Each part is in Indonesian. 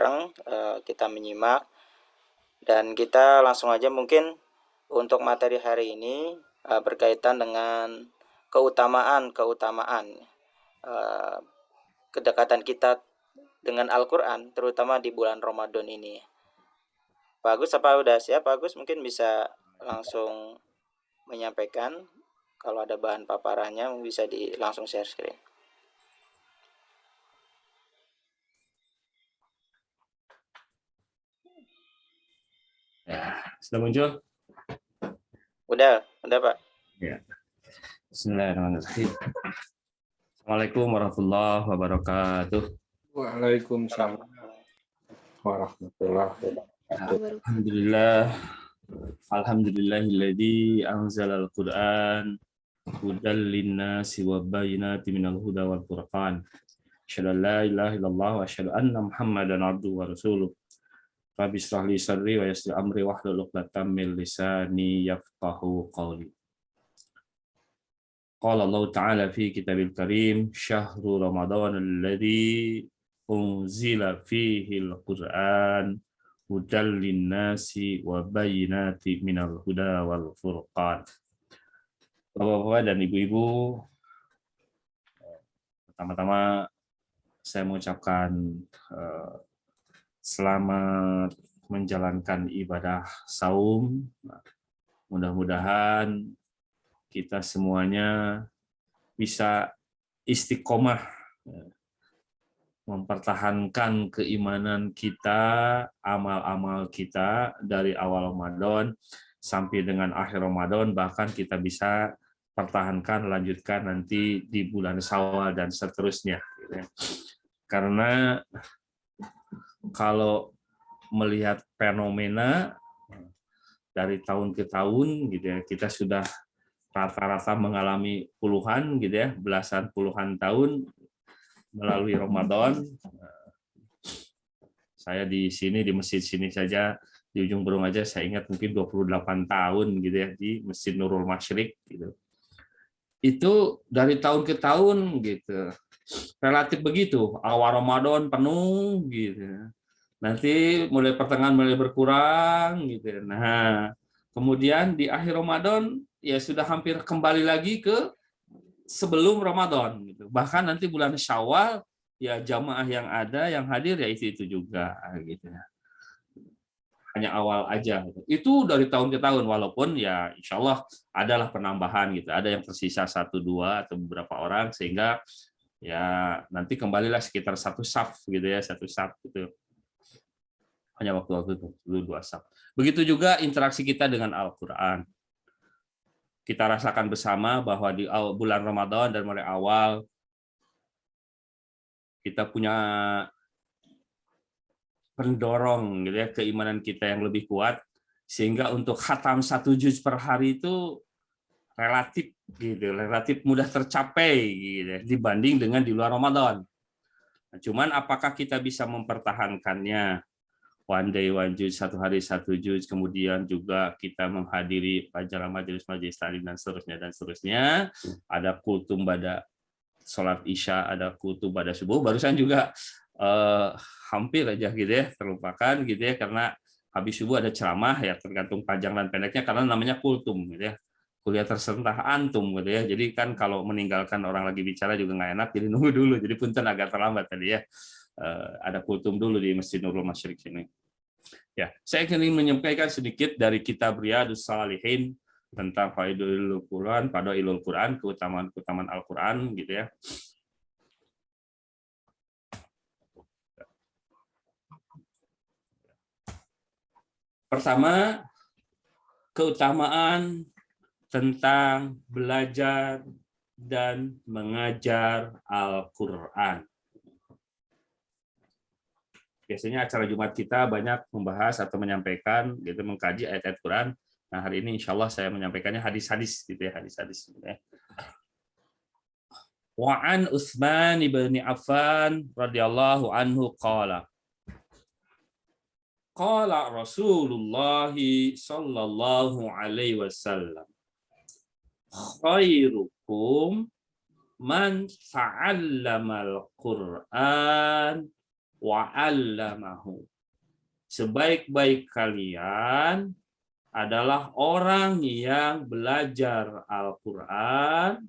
bareng kita menyimak, dan kita langsung aja mungkin untuk materi hari ini berkaitan dengan keutamaan kedekatan kita dengan Al-Quran, terutama di bulan Ramadan ini. Pak Agus, apa udah siap? Pak Agus mungkin bisa langsung menyampaikan. Kalau ada bahan paparannya bisa langsung share screen. Ya, sudah muncul? Udah Pak. Ya. Bismillahirrahmanirrahim. Assalamualaikum warahmatullahi wabarakatuh. Waalaikumsalam warahmatullahi wabarakatuh. Alhamdulillahilladzi anzalal Qur'an hudal linnasi wa bayyinatin minal huda wal furqan. Asyhadu an la ilaha illallah wa asyhadu anna Muhammadan abduhu wa rasuluh. Rabbi shrah li sadri wa yassir amri wahlul 'uqdatam min lisani yafqahu qawli. Qala Allah Ta'ala fi kitabil karim syahru ramadhan alladzi unzila fihi al-Qur'an hudal linnasi wa bayyinatin minal huda wal furqan. Bapak-bapak dan ibu-ibu, pertama-tama saya mengucapkan selamat menjalankan ibadah saum. Mudah-mudahan kita semuanya bisa istiqomah mempertahankan keimanan kita, amal-amal kita dari awal Ramadan sampai dengan akhir Ramadan, bahkan kita bisa pertahankan, lanjutkan nanti di bulan Syawal dan seterusnya. Karena kalau melihat fenomena dari tahun ke tahun, gitu ya, kita sudah rata-rata mengalami puluhan, gitu ya, belasan puluhan tahun melalui Ramadan. Saya di sini di masjid sini saja di ujung Berung aja saya ingat mungkin 28 tahun gitu ya di Masjid Nurul Masyriq gitu. Itu dari tahun ke tahun gitu. Relatif begitu, awal Ramadan penuh gitu. Nanti mulai pertengahan mulai berkurang gitu. Nah, kemudian di akhir Ramadan ya sudah hampir kembali lagi ke sebelum Ramadan gitu. Bahkan nanti bulan Syawal ya jamaah yang ada yang hadir ya itu juga gitu. Hanya awal aja gitu. Itu dari tahun ke tahun, walaupun ya insya Allah adalah penambahan gitu. Ada yang tersisa 1-2 atau beberapa orang sehingga ya nanti kembalilah sekitar satu saf gitu ya, satu saf gitu. Hanya waktu-waktu itu dulu 2 saf. Begitu juga interaksi kita dengan Al-Qur'an. Kita rasakan bersama bahwa di bulan Ramadan dan mulai awal kita punya pendorong gitu ya, keimanan kita yang lebih kuat sehingga untuk khatam 1 juz per hari itu relatif mudah tercapai gitu ya, dibanding dengan di luar Ramadan. Nah, cuman apakah kita bisa mempertahankannya one day one juz, 1 hari 1 juz, kemudian juga kita menghadiri pelajaran majelis taklim dan seterusnya. Ada kultum pada sholat isya, ada kultum pada subuh. Barusan juga hampir aja gitu ya terlupakan gitu ya, karena habis subuh ada ceramah ya, tergantung panjang dan pendeknya karena namanya kultum gitu ya, kuliah terserentah antum gitu ya. Jadi kan kalau meninggalkan orang lagi bicara juga nggak enak, jadi nunggu dulu. Jadi punten agak terlambat tadi ya. Ada kultum dulu di Masjid Nurul Masyriq ini. Ya, saya ingin menyampaikan sedikit dari kitab Riyadhus Shalihin tentang Fadailul Quran, Fadailul Quran, keutamaan Al-Quran gitu ya. Pertama, keutamaan tentang belajar dan mengajar Al-Quran. Biasanya acara Jumat kita banyak membahas atau menyampaikan, gitu, mengkaji ayat-ayat Quran. Nah, hari ini insya Allah saya menyampaikannya hadis-hadis, gitu ya, hadis-hadis. Gitu ya. Wa'an Utsman ibn Affan radhiyallahu anhu qala. Qala Rasulullah sallallahu alaihi wasallam. Khairukum man ta'allamal Qur'an wa 'allamahu. Sebaik-baik kalian adalah orang yang belajar Al-Qur'an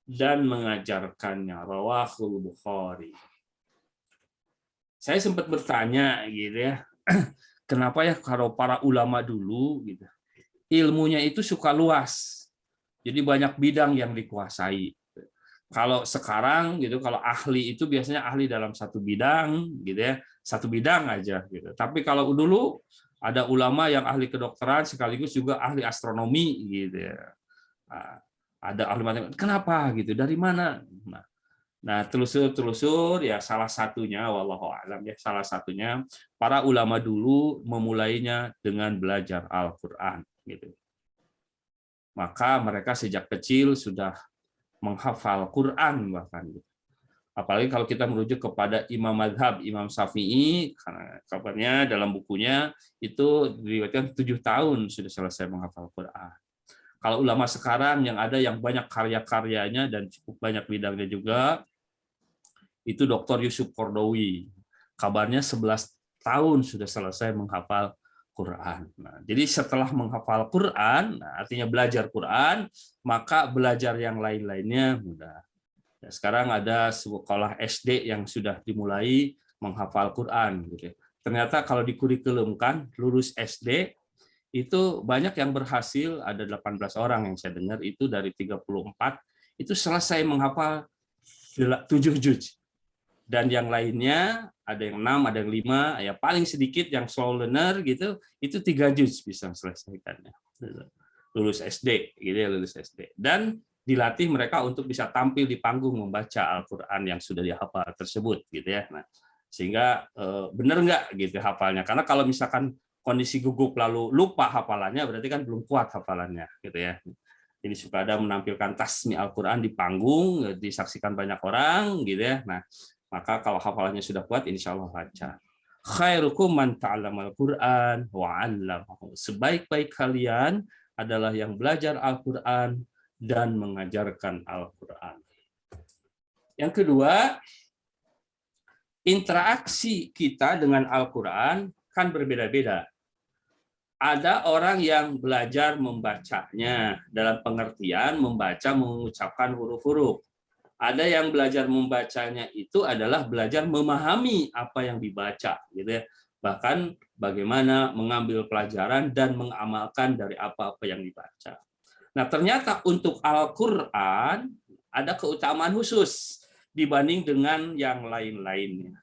dan mengajarkannya. Rawahul Bukhari. Saya sempat bertanya gitu ya, kenapa ya kalau para ulama dulu gitu, ilmunya itu suka luas. Jadi banyak bidang yang dikuasai. Kalau sekarang gitu, kalau ahli itu biasanya ahli dalam satu bidang gitu ya, satu bidang aja gitu. Tapi kalau dulu ada ulama yang ahli kedokteran sekaligus juga ahli astronomi gitu ya. Nah, ada ahli matematika. Kenapa gitu? Dari mana? Nah, telusur ya salah satunya wallahu a'lam ya, salah satunya para ulama dulu memulainya dengan belajar Al-Qur'an gitu. Maka mereka sejak kecil sudah menghafal Quran bahkan. Apalagi kalau kita merujuk kepada Imam Madhab, Imam Syafi'i, karena kabarnya dalam bukunya itu diriwayatkan 7 tahun sudah selesai menghafal Quran. Kalau ulama sekarang yang ada yang banyak karya-karyanya dan cukup banyak bidangnya juga, itu Dr. Yusuf Qaradawi. Kabarnya 11 tahun sudah selesai menghafal Quran. Nah, jadi setelah menghafal Quran, nah, artinya belajar Quran, maka belajar yang lain-lainnya mudah. Ya, sekarang ada sekolah SD yang sudah dimulai menghafal Quran. Gitu. Ternyata kalau dikurikulumkan, lulus SD, itu banyak yang berhasil, ada 18 orang yang saya dengar, itu dari 34, itu selesai menghafal 7 juz. Dan yang lainnya ada yang 6, ada yang 5, ya paling sedikit yang slow learner gitu, itu 3 juz bisa selesaikannya. Lulus SD gitu ya, lulus SD. Dan dilatih mereka untuk bisa tampil di panggung membaca Al-Qur'an yang sudah dihafal tersebut gitu ya. Nah, sehingga benar nggak gitu hafalnya? Karena kalau misalkan kondisi gugup lalu lupa hafalannya berarti kan belum kuat hafalannya gitu ya. Jadi suka ada menampilkan tasmi Al-Qur'an di panggung, disaksikan banyak orang gitu ya. Nah, maka kalau hafalannya sudah kuat, insya Allah lancar. Khairukum man ta'allamal Qur'an wa 'allamahu. Sebaik-baik kalian adalah yang belajar Al-Qur'an dan mengajarkan Al-Qur'an. Yang kedua, interaksi kita dengan Al-Qur'an kan berbeda-beda. Ada orang yang belajar membacanya dalam pengertian membaca mengucapkan huruf-huruf. Ada yang belajar membacanya itu adalah belajar memahami apa yang dibaca, gitu ya. Bahkan bagaimana mengambil pelajaran dan mengamalkan dari apa-apa yang dibaca. Nah, ternyata untuk Al-Qur'an ada keutamaan khusus dibanding dengan yang lain-lainnya.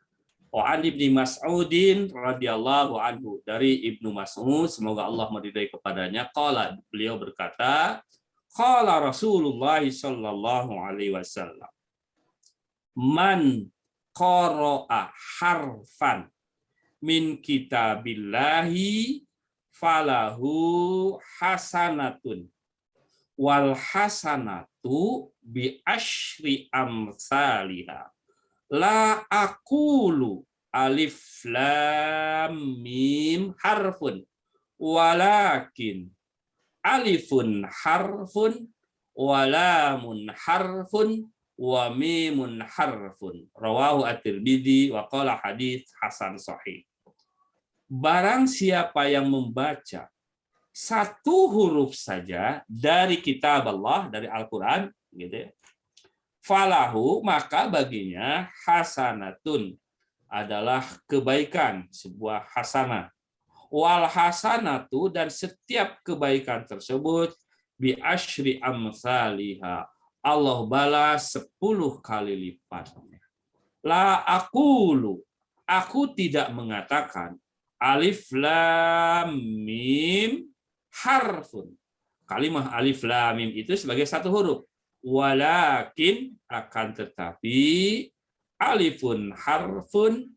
Wa an Ibnu Mas'udin radhiyallahu anhu, dari Ibnu Mas'ud semoga Allah meridai kepadanya, qala, beliau berkata, qala Rasulullah sallallahu alaihi wasallam, man qara'a harfan min kitabillahi falahu hasanatun wal hasanatu bi asyri amsalihha. La aqulu alif lam mim harfun walakin alifun harfun walamun harfun wa mimun harfun. Rawahu at-Tirmidzi wa qala hadits hasan sahih. Barang siapa yang membaca satu huruf saja dari kitab Allah, dari Al-Qur'an gitu ya, falahu, maka baginya hasanatun, adalah kebaikan, sebuah hasanah. Wal hasanatu, dan setiap kebaikan tersebut bi asyri amsalihha, Allah balas 10 kali lipatnya. La aqulu, aku tidak mengatakan alif lam mim harfun. Kalimat alif lam mim itu sebagai satu huruf. Walakin, akan tetapi, alifun harfun,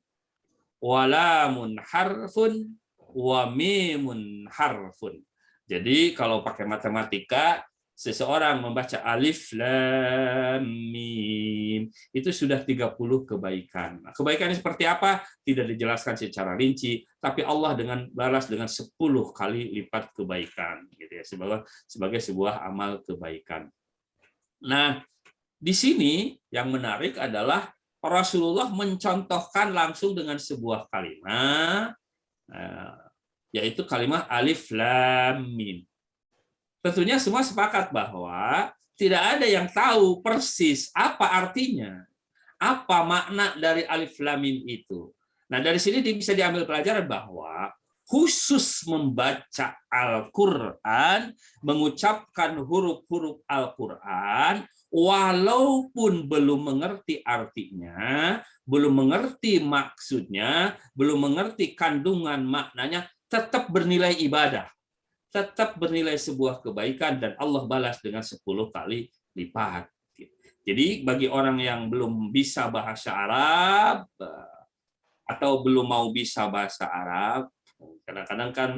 walamun harfun, wa mimun harfun. Jadi kalau pakai matematika, seseorang membaca alif lam mim itu sudah 30 kebaikan. Nah, kebaikannya seperti apa? Tidak dijelaskan secara rinci, tapi Allah dengan balas dengan 10 kali lipat kebaikan gitu ya, sebagai sebuah amal kebaikan. Nah, di sini yang menarik adalah Rasulullah mencontohkan langsung dengan sebuah kalimat, yaitu kalimat alif lam mim. Tentunya semua sepakat bahwa tidak ada yang tahu persis apa artinya, apa makna dari alif lam mim itu. Nah, dari sini bisa diambil pelajaran bahwa khusus membaca Al-Quran, mengucapkan huruf-huruf Al-Quran, walaupun belum mengerti artinya, belum mengerti maksudnya, belum mengerti kandungan maknanya, tetap bernilai ibadah, tetap bernilai sebuah kebaikan, dan Allah balas dengan 10 kali lipat. Jadi bagi orang yang belum bisa bahasa Arab, atau belum mau bisa bahasa Arab, kadang-kadang kan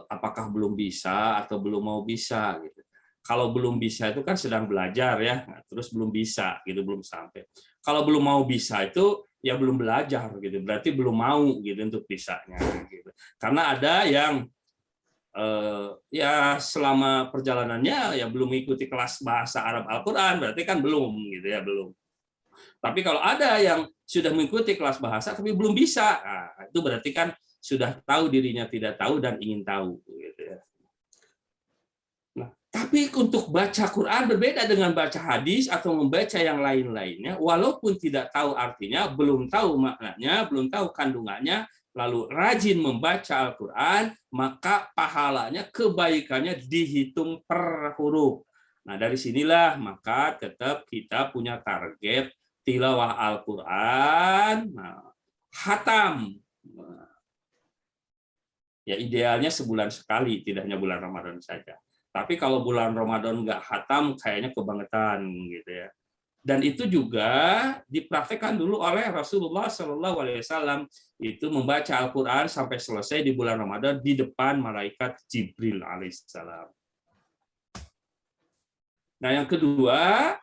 apakah belum bisa atau belum mau bisa gitu. Kalau belum bisa itu kan sedang belajar ya, terus belum bisa gitu, belum sampai. Kalau belum mau bisa itu ya belum belajar gitu, berarti belum mau gitu untuk bisanya gitu. Karena ada yang ya selama perjalanannya ya belum mengikuti kelas bahasa Arab Al-Qur'an, berarti kan belum gitu ya, belum. Tapi kalau ada yang sudah mengikuti kelas bahasa tapi belum bisa, nah, itu berarti kan sudah tahu dirinya tidak tahu dan ingin tahu. Gitu ya. Nah, tapi untuk baca Quran berbeda dengan baca hadis atau membaca yang lain-lainnya, walaupun tidak tahu artinya, belum tahu maknanya, belum tahu kandungannya, lalu rajin membaca Al-Quran, maka pahalanya, kebaikannya dihitung per huruf. Nah, dari sinilah maka tetap kita punya target tilawah Al-Quran, khatam. Ya idealnya sebulan sekali, tidak hanya bulan Ramadan saja. Tapi kalau bulan Ramadan nggak khatam, kayaknya kebangetan gitu ya. Dan itu juga dipraktekkan dulu oleh Rasulullah SAW, itu membaca Al-Quran sampai selesai di bulan Ramadan di depan malaikat Jibril alaihissalam. Nah yang kedua,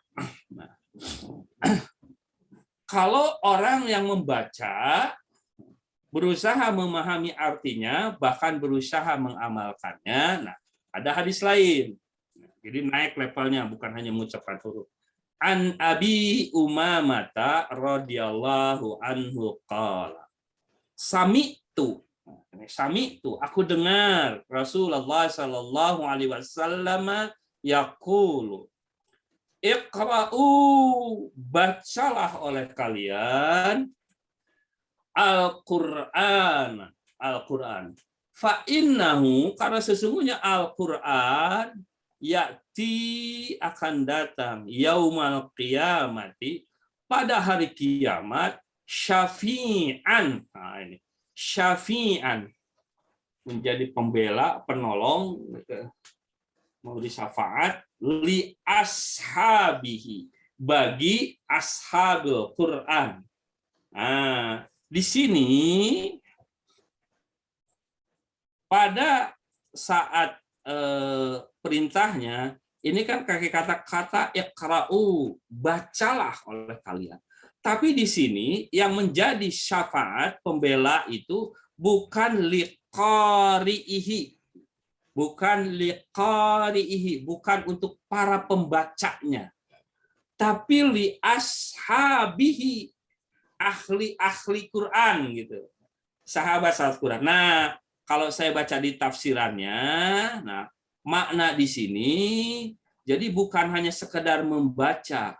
kalau orang yang membaca berusaha memahami artinya, bahkan berusaha mengamalkannya, nah ada hadis lain. Jadi naik levelnya, bukan hanya mengucapkan huruf. An Abi Umamata radhiyallahu anhu qala. Sami'tu, aku dengar Rasulullah sallallahu alaihi wasallam yaqulu, Iqra'u, bacalah oleh kalian Al-Qur'an. Al-Qur'an. Fa innahu, karena sesungguhnya Al-Qur'an ya'ti, akan datang yaumal qiyamati, pada hari kiamat, syafi'an. Nah, ini syafi'an, menjadi pembela, penolong, mau disyafaat li ashabihi, bagi ashabul Quran. Nah, di sini pada saat perintahnya ini kan pakai kata-kata iqra'u, bacalah oleh kalian. Tapi di sini yang menjadi syafaat pembela itu bukan liqari'ihi, bukan untuk para pembacanya, tapi li ashabihi, ahli Quran gitu, sahabat Quran. Nah, kalau saya baca di tafsirannya, nah makna di sini jadi bukan hanya sekedar membaca,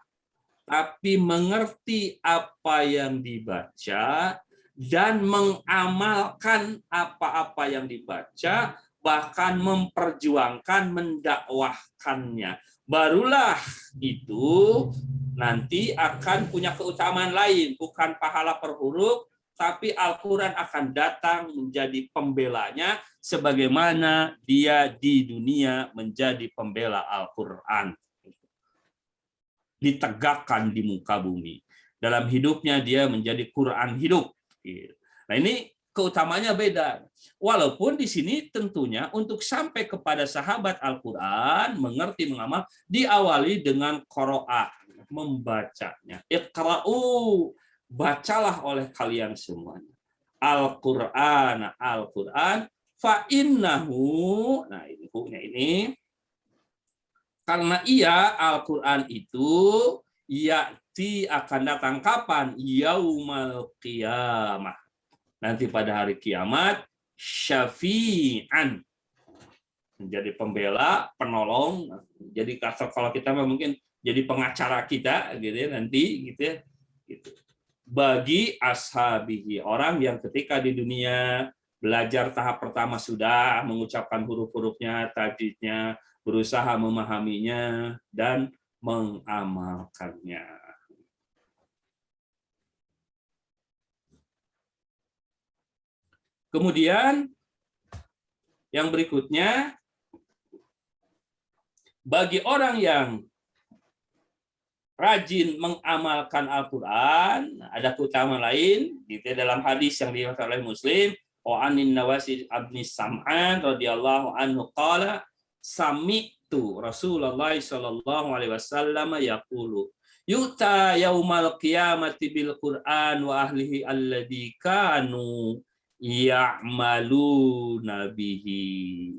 tapi mengerti apa yang dibaca dan mengamalkan apa-apa yang dibaca, bahkan memperjuangkan, mendakwahkannya. Barulah itu nanti akan punya keutamaan lain, bukan pahala per huruf, tapi Al-Quran akan datang menjadi pembelanya, sebagaimana dia di dunia menjadi pembela Al-Quran. Ditegakkan di muka bumi. Dalam hidupnya dia menjadi Quran hidup. Nah ini keutamanya beda. Walaupun di sini tentunya untuk sampai kepada sahabat Al-Quran, mengerti, mengamal, diawali dengan qira'ah, membacanya. Iqra'u, bacalah oleh kalian semuanya. Al-Quran, Al-Quran, fa innahu, nah ini, karena ia Al-Quran itu ya'ti akan datang kapan? Yaumal qiyamah. Nanti pada hari kiamat, syafi'an, menjadi pembela, penolong. Jadi kalau kita mungkin jadi pengacara kita gitu ya nanti gitu ya. Gitu. Bagi ashabihi, orang yang ketika di dunia belajar tahap pertama sudah mengucapkan huruf-hurufnya, tajwidnya, berusaha memahaminya dan mengamalkannya. Kemudian yang berikutnya, bagi orang yang rajin mengamalkan Al-Quran, ada keutamaan lain gitu ya, dalam hadis yang diriwayatkan oleh Muslim, wa anin Nawasi abni Sam'an radhiyallahu anhu qala sami'tu Rasulullah sallallahu alaihi wasallam yaqulu yuta yaumal qiyamati bil Qur'an wa ahlihi alladzi kanu ya'maluna bihi.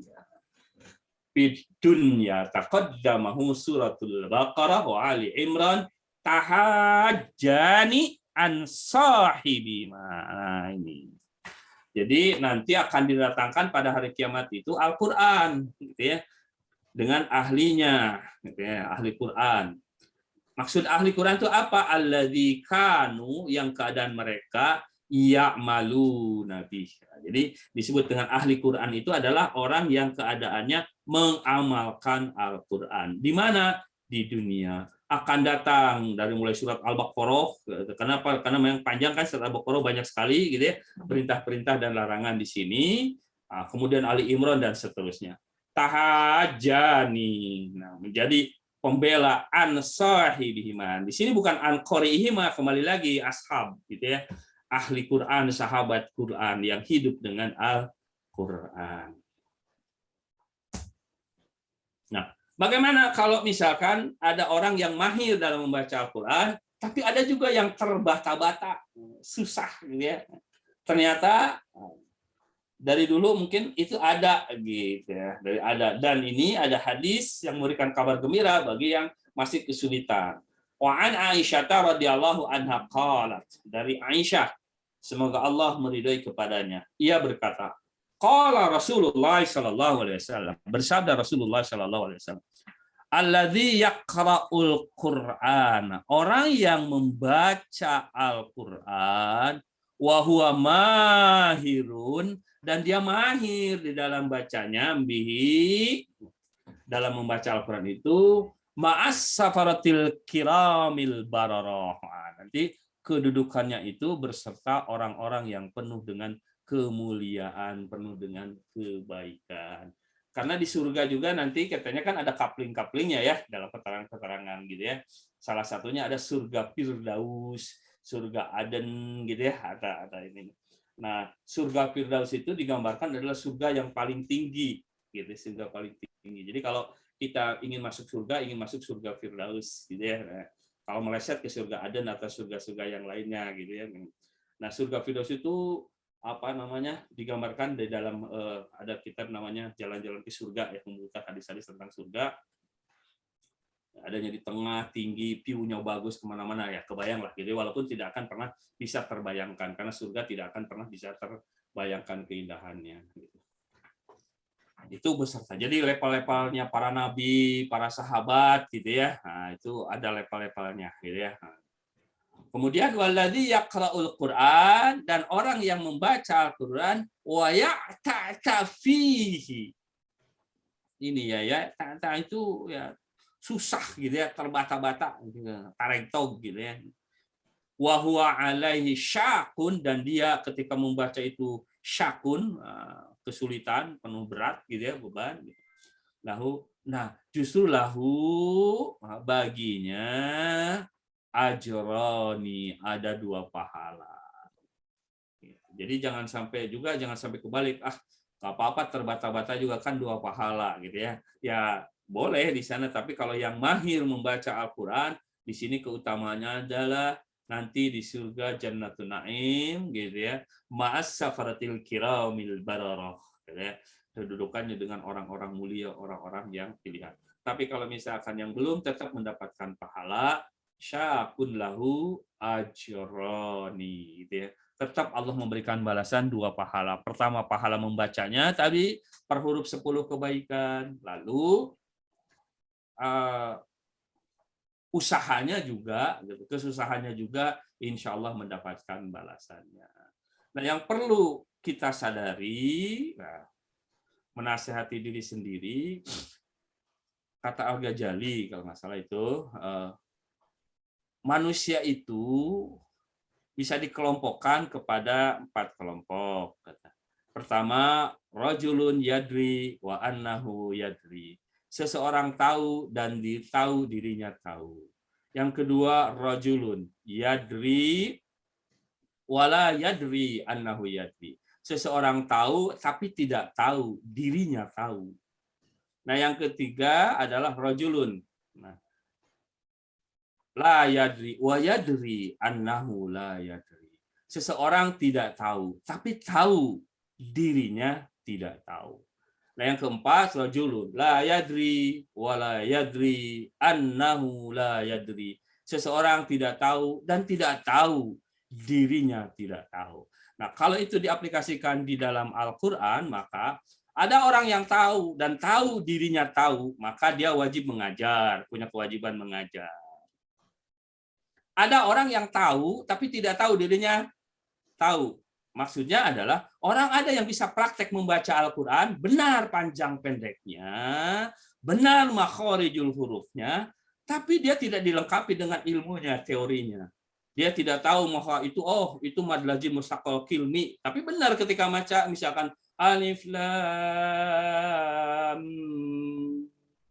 Fid dunya taqaddamahu suratul Baqarah wa Ali Imran tahajjani an sahibi. Nah, ini. Jadi nanti akan didatangkan pada hari kiamat itu Al-Qur'an gitu ya. Dengan ahlinya gitu ya, ahli Quran. Maksud ahli Quran itu apa? Alladzi kanu, yang keadaan mereka ya'malu nabi. Jadi disebut dengan ahli Quran itu adalah orang yang keadaannya mengamalkan Al-Quran. Di mana? Di dunia. Akan datang dari mulai surat Al-Baqarah. Kenapa? Karena memang panjang kan surat Al-Baqarah banyak sekali gitu ya, perintah-perintah dan larangan di sini. Kemudian Ali Imran dan seterusnya. Tahajani. Nah, menjadi pembela an sahibihima. Di sini bukan an qari'ihima, kembali lagi ashab gitu ya. Ahli Quran, sahabat Quran yang hidup dengan Al-Quran. Nah, bagaimana kalau misalkan ada orang yang mahir dalam membaca Al-Quran, tapi ada juga yang terbata-bata, susah gitu ya. Ternyata dari dulu mungkin itu ada gitu ya, dari ada, dan ini ada hadis yang memberikan kabar gembira bagi yang masih kesulitan. Wa an Aisyah radhiyallahu anha qalat, dari Aisyah semoga Allah meridhai kepadanya, ia berkata, qala Rasulullah sallallahu alaihi wasallam, bersabda Rasulullah sallallahu alaihi wasallam, alladzi yaqra'ul Qur'an, orang yang membaca Al-Qur'an, wa huwa mahirun, dan dia mahir di dalam bacanya, bihi, dalam membaca Al-Quran itu, ma'as safaratil kiramil bararah. Nanti kedudukannya itu berserta orang-orang yang penuh dengan kemuliaan, penuh dengan kebaikan. Karena di surga juga nanti katanya kan ada kapling-kaplingnya ya, dalam keterangan-keterangan gitu ya. Salah satunya ada surga Firdaus, surga Aden gitu ya, ada ini. Nah, surga Firdaus itu digambarkan adalah surga yang paling tinggi, gitu, surga paling tinggi. Jadi kalau kita ingin masuk surga Firdaus, gitu ya. Nah, kalau meleset ke surga Aden atau surga-surga yang lainnya, gitu ya. Nah, surga Firdaus itu apa namanya? Digambarkan di dalam ada kitab namanya Jalan-Jalan ke Surga yang membuka hadis-hadis tentang surga. Adanya di tengah, tinggi, view-nya bagus kemana-mana ya, kebayang lah gitu. Walaupun tidak akan pernah bisa terbayangkan, karena surga tidak akan pernah bisa terbayangkan keindahannya. Gitu. Itu beserta. Jadi level-levelnya para nabi, para sahabat gitu ya. Nah, itu ada level-levelnya gitu ya. Kemudian waladzi yaqra'ul Qur'an, dan orang yang membaca Al-Qur'an wa ya'tafihi. Ini ya itu ya susah gitu ya, terbata-bata gitu, tarentog gitu ya. Wa huwa alaihi syaqun, dan dia ketika membaca itu syaqun, kesulitan, penuh berat gitu ya, beban gitu. Justru lahu, baginya ajroni, ada 2 pahala. Jadi jangan sampai kebalik, nggak apa-apa terbata-bata juga kan 2 pahala gitu ya. Ya boleh di sana, tapi kalau yang mahir membaca Al-Quran, di sini keutamaannya adalah nanti di surga Jannatun Naim gitu ya, ma'as safaratil kiramil bararah gitu ya, kedudukannya dengan orang-orang mulia, orang-orang yang pilihan. Tapi kalau misalkan yang belum tetap mendapatkan pahala, syakun lahu ajroni, gitu ya. Tetap Allah memberikan balasan 2 pahala. Pertama pahala membacanya tadi per huruf 10 kebaikan, lalu usahanya juga, gitu, kesusahannya juga insya Allah mendapatkan balasannya. Nah, yang perlu kita sadari, menasehati diri sendiri, kata Al-Ghazali kalau nggak salah itu, manusia itu bisa dikelompokkan kepada 4 kelompok. Pertama, rajulun yadri wa annahu yadri. Seseorang tahu dan tahu dirinya tahu. Yang kedua, rajulun yadri wala yadri annahu yadri. Seseorang tahu tapi tidak tahu dirinya tahu. Nah, yang ketiga adalah rajulun. Nah, la yadri wa yadri annahu la yadri. Seseorang tidak tahu tapi tahu dirinya tidak tahu. Nah, yang keempat, rajulun la yadri wa la yadri annahu la yadri. Seseorang tidak tahu dan tidak tahu dirinya tidak tahu. Nah, kalau itu diaplikasikan di dalam Al-Qur'an, maka ada orang yang tahu dan tahu dirinya tahu, maka dia wajib mengajar, punya kewajiban mengajar. Ada orang yang tahu tapi tidak tahu dirinya tahu. Maksudnya adalah orang ada yang bisa praktek membaca Al-Quran, benar panjang pendeknya, benar makhorijul hurufnya, tapi dia tidak dilengkapi dengan ilmunya, teorinya. Dia tidak tahu bahwa itu mad lazim mustaqal kilmi, tapi benar ketika baca misalkan alif lam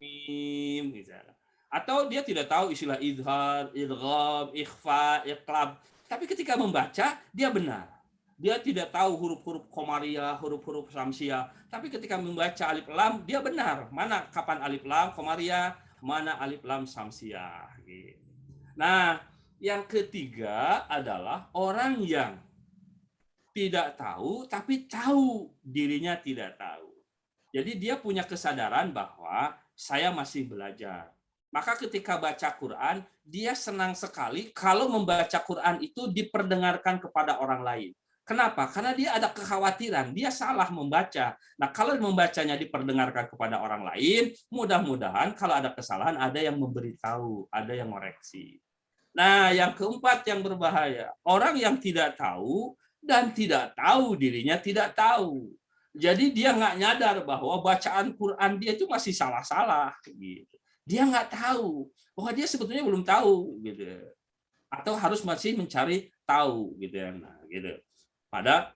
mim misalnya. Atau dia tidak tahu istilah idhar, idgham, ikhfa, iqlab, tapi ketika membaca dia benar. Dia tidak tahu huruf-huruf komariah, huruf-huruf samsiah. Tapi ketika membaca alif lam, dia benar. Mana kapan alif lam komariah, mana alif lam samsiah. Nah, yang ketiga adalah orang yang tidak tahu, tapi tahu dirinya tidak tahu. Jadi dia punya kesadaran bahwa saya masih belajar. Maka ketika baca Quran, dia senang sekali kalau membaca Quran itu diperdengarkan kepada orang lain. Kenapa? Karena dia ada kekhawatiran, dia salah membaca. Nah, kalau membacanya diperdengarkan kepada orang lain, mudah-mudahan kalau ada kesalahan, ada yang memberitahu, ada yang ngoreksi. Nah, yang keempat yang berbahaya, orang yang tidak tahu dan tidak tahu dirinya tidak tahu. Jadi dia nggak nyadar bahwa bacaan Quran dia itu masih salah-salah. Gitu. Dia nggak tahu bahwa dia sebetulnya belum tahu, gitu. Atau harus masih mencari tahu, gitu ya. Nah, gitu. Pada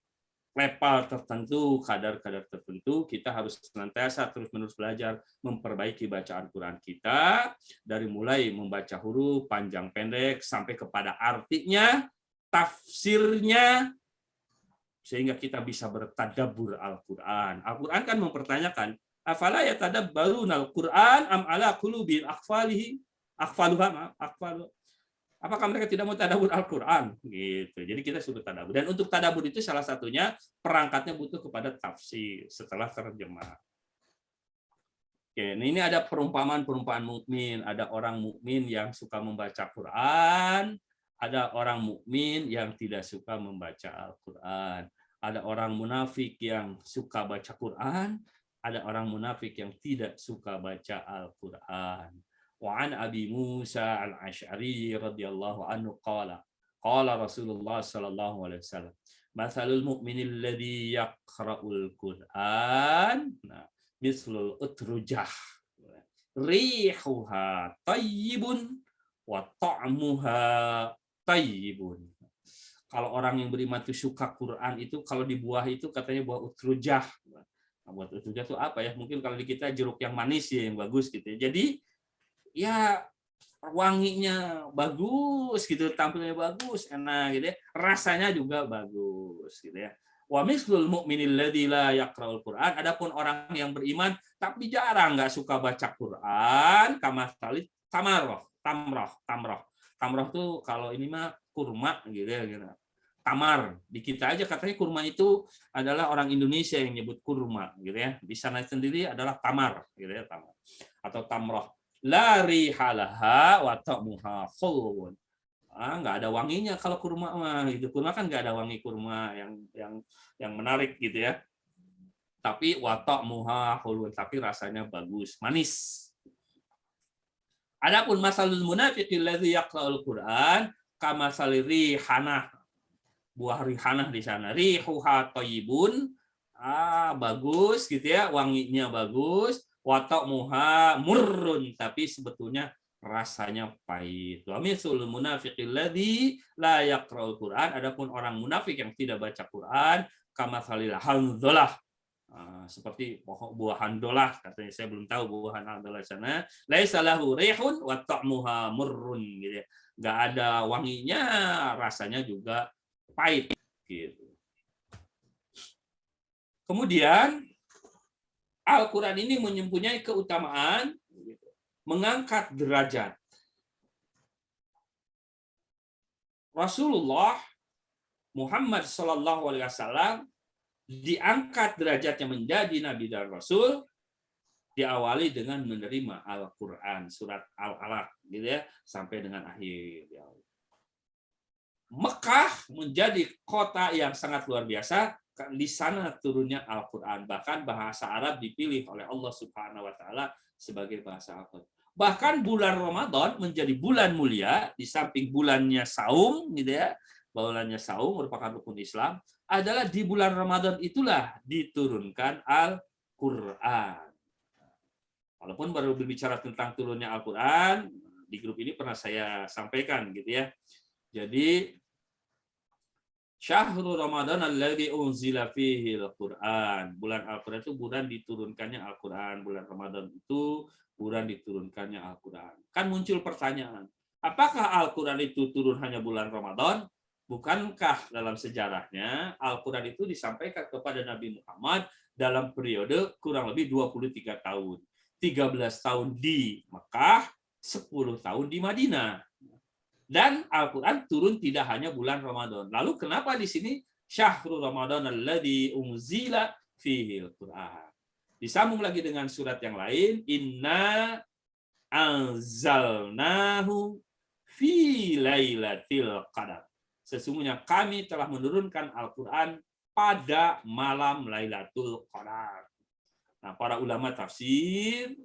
level tertentu, kadar-kadar tertentu, kita harus senantiasa terus-menerus belajar memperbaiki bacaan Quran kita, dari mulai membaca huruf panjang pendek sampai kepada artinya, tafsirnya, sehingga kita bisa bertadabbur Al-Quran. Al-Quran kan mempertanyakan, afala yatadabbaruna al-Quran am ala qulubin aqfaluha. Apakah mereka tidak mau tadabbur Al-Quran? Gitu. Jadi kita suruh tadabbur. Dan untuk tadabbur itu salah satunya perangkatnya butuh kepada tafsir setelah terjemah. Oke, ini ada perumpamaan mukmin. Ada orang mukmin yang suka membaca Quran, ada orang mukmin yang tidak suka membaca Al-Quran. Ada orang munafik yang suka baca Quran, ada orang munafik yang tidak suka baca Al-Quran. وعن أبي موسى الأشعري رضي الله عنه قال رسول الله صلى الله عليه وسلم مثل المؤمن الذي يقرأ القرآن مثل الأترجة ريحها طيب وطعمها طيب. Kalau orang yang beriman itu suka Quran itu, kalau di buah itu katanya buah utrujah. Nah, buah utrujah itu apa ya? Mungkin kalau di kita jeruk yang manis ya, yang bagus gitu. Jadi ya wanginya bagus gitu, tampilnya bagus, enak gitu ya. Rasanya juga bagus gitu ya. Wa mislul mu'minil ladzi la yaqra'ul Qur'an. Adapun orang yang beriman tapi jarang nggak suka baca Quran, kama tali tamroh. Tamroh tuh kalau ini mah kurma gitu ya gitu. Tamar. Di kita aja katanya kurma itu adalah orang Indonesia yang nyebut kurma gitu ya. Di sana sendiri adalah tamar gitu ya, tamar atau tamroh. la rihalaha wa ta'muha khulwun. Nggak ada wanginya kalau kurma mah. Itu kurma kan nggak ada wangi kurma yang menarik gitu ya. Tapi wa ta'muha khulwun, tapi rasanya bagus, manis. Adapun masalul munafiqil ladzi yaqra'ul Qur'an kama saliri hanah, buah rihanah di sana, rihuha thayyibun, bagus gitu ya, wanginya bagus, wa ta'muha murrun, tapi sebetulnya rasanya pahit. Wa misul munafiqil ladzi la yaqra'ul Qur'an, adapun orang munafik yang tidak baca Quran kama salil hanzalah, seperti buah handolah, katanya, saya belum tahu buah handolah sana, laisa lahu rihun wa ta'muha murrun gitu ya. Enggak ada wanginya, rasanya juga pahit gitu. Kemudian Al-Qur'an ini mempunyai keutamaan mengangkat derajat. Rasulullah Muhammad sallallahu alaihi wasallam diangkat derajatnya menjadi nabi dan rasul diawali dengan menerima Al-Qur'an, surat Al-Alaq gitu ya, sampai dengan akhir. Mekah menjadi kota yang sangat luar biasa, di sana turunnya Al-Qur'an, bahkan bahasa Arab dipilih oleh Allah Subhanahu wa taala sebagai bahasa Al-Qur'an. Bahkan bulan Ramadan menjadi bulan mulia, di samping bulannya saum gitu ya. Bulannya saum merupakan rukun Islam, adalah di bulan Ramadan itulah diturunkan Al-Qur'an. Walaupun baru berbicara tentang turunnya Al-Qur'an, di grup ini pernah saya sampaikan gitu ya. Jadi Syahrul Ramadan alladzi unzila fihi al-Qur'an. Bulan Al-Qur'an itu bulan diturunkannya Al-Qur'an. Bulan Ramadan itu bulan diturunkannya Al-Qur'an. Kan muncul pertanyaan, apakah Al-Qur'an itu turun hanya bulan Ramadan? Bukankah dalam sejarahnya Al-Qur'an itu disampaikan kepada Nabi Muhammad dalam periode kurang lebih 23 tahun. 13 tahun di Mekah, 10 tahun di Madinah. Dan Al-Qur'an turun tidak hanya bulan Ramadan. Lalu kenapa di sini Syahrul Ramadan alladzi unzila fihi al-Qur'an? Disambung lagi dengan surat yang lain, inna anzalnahu fi lailatul qadar. Sesungguhnya kami telah menurunkan Al-Qur'an pada malam Lailatul Qadar. Nah, para ulama tafsir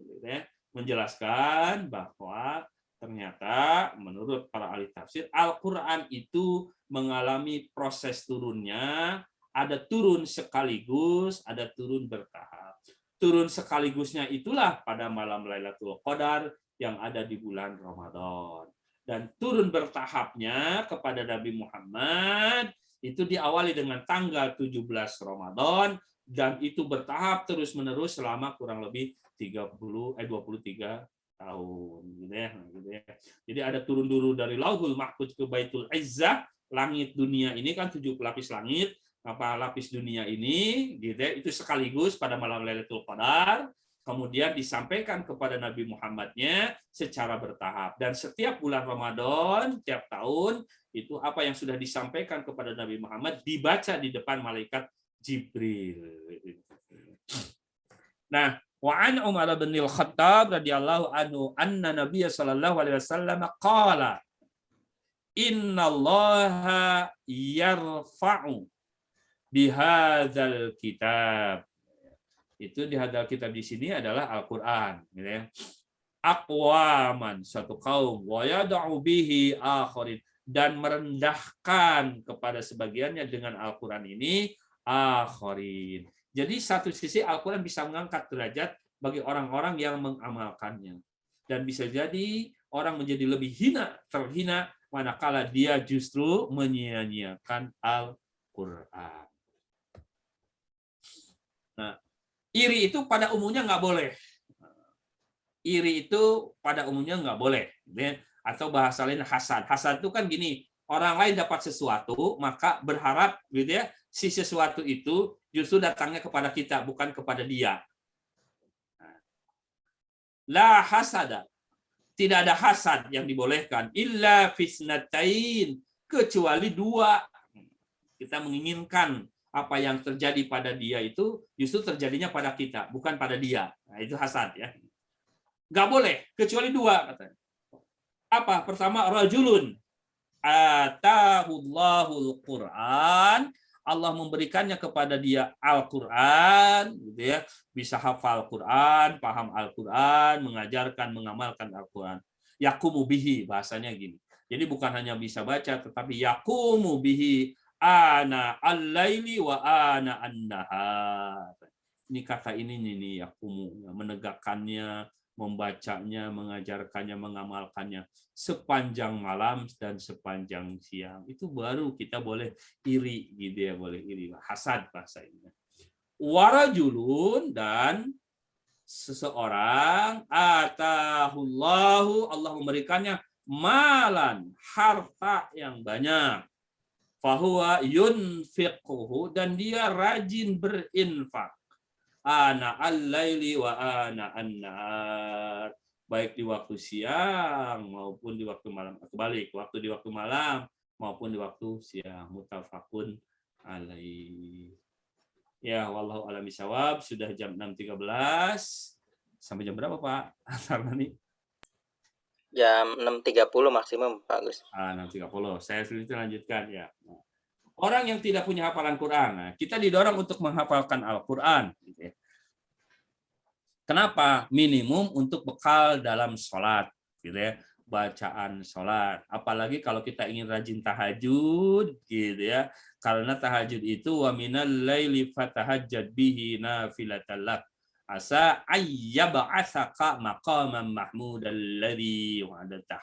menjelaskan bahwa ternyata menurut para ahli tafsir Al-Qur'an itu mengalami proses turunnya, ada turun sekaligus, ada turun bertahap. Turun sekaligusnya itulah pada malam Lailatul Qadar yang ada di bulan Ramadan. Dan turun bertahapnya kepada Nabi Muhammad itu diawali dengan tanggal 17 Ramadan dan itu bertahap terus-menerus selama kurang lebih 23 tahun gitu ya. Jadi ada turun dulu dari Lauhul Mahfuz ke Baitul Izzah, langit dunia ini kan 7 lapis langit, lapis dunia ini gitu ya, itu sekaligus pada malam Lailatul Qadar, kemudian disampaikan kepada Nabi Muhammadnya secara bertahap, dan setiap bulan Ramadan tiap tahun itu apa yang sudah disampaikan kepada Nabi Muhammad dibaca di depan malaikat Jibril. Nah, wa an Umar bin Al-Khattab radhiyallahu anhu anna Nabiy sallallahu alaihi wasallam qala innallaha yarfa'u bihadzal kitab. Itu di hadzal kitab di sini adalah Al-Qur'an gitu ya. Aqwaman, satu kaum, wa yad'u bihi akharin, dan merendahkan kepada sebagiannya dengan Al-Qur'an ini akharin. Jadi satu sisi Al-Qur'an bisa mengangkat derajat bagi orang-orang yang mengamalkannya. Dan bisa jadi orang menjadi lebih terhina manakala dia justru menyia-nyiakan Al-Qur'an. Nah, iri itu pada umumnya nggak boleh. Iri itu pada umumnya nggak boleh. Atau bahasa lain hasad. Hasad itu kan gini, orang lain dapat sesuatu, maka berharap gitu ya, si sesuatu itu justru datangnya kepada kita, bukan kepada dia. La hasada. Tidak ada hasad yang dibolehkan. Illa fisnatain. Kecuali dua. Kita menginginkan apa yang terjadi pada dia itu justru terjadinya pada kita, bukan pada dia. Nah, itu hasad ya. Nggak boleh, kecuali dua katanya. Apa? Pertama, rajulun atahullahul Qur'an, Allah memberikannya kepada dia Al-Qur'an, gitu ya, bisa hafal Quran, paham Al-Qur'an, mengajarkan, mengamalkan Al-Qur'an. Yakumu bihi, bahasanya gini. Jadi bukan hanya bisa baca, tetapi yakumu bihi ana al-laili wa ana an-nahar. Ini kata ini nih yakumu, menegakkannya, membacanya, mengajarkannya, mengamalkannya sepanjang malam dan sepanjang siang. Itu baru kita boleh iri, gitu ya, boleh iri. Hasad bahasa ini. Warajulun, dan seseorang atahullahu, Allah memberikannya malan, harta yang banyak. Fahuwa yunfiquhu, dan dia rajin berinfak. Ana al-laili wa ana an-nahar, baik di waktu siang maupun di waktu malam. Kebalik, waktu di waktu malam maupun di waktu siang. Muttafaqun alaih. Ya, wallahu a'lam bishawab. Sudah jam 6.13. Sampai jam berapa, Pak? Jam 6.30 maksimum, Pak Gus. 6.30. Saya lanjutkan ya. Orang yang tidak punya hafalan Quran, kita didorong untuk menghafalkan Al-Quran. Kenapa? Minimum untuk bekal dalam sholat, gitu ya, bacaan sholat. Apalagi kalau kita ingin rajin tahajud, gitu ya. Karena tahajud itu wa minal laili fatahajjad bihi nafilatan lak. Asa ayyab'atsaka maqaman mahmudal ladzi wa'adatah.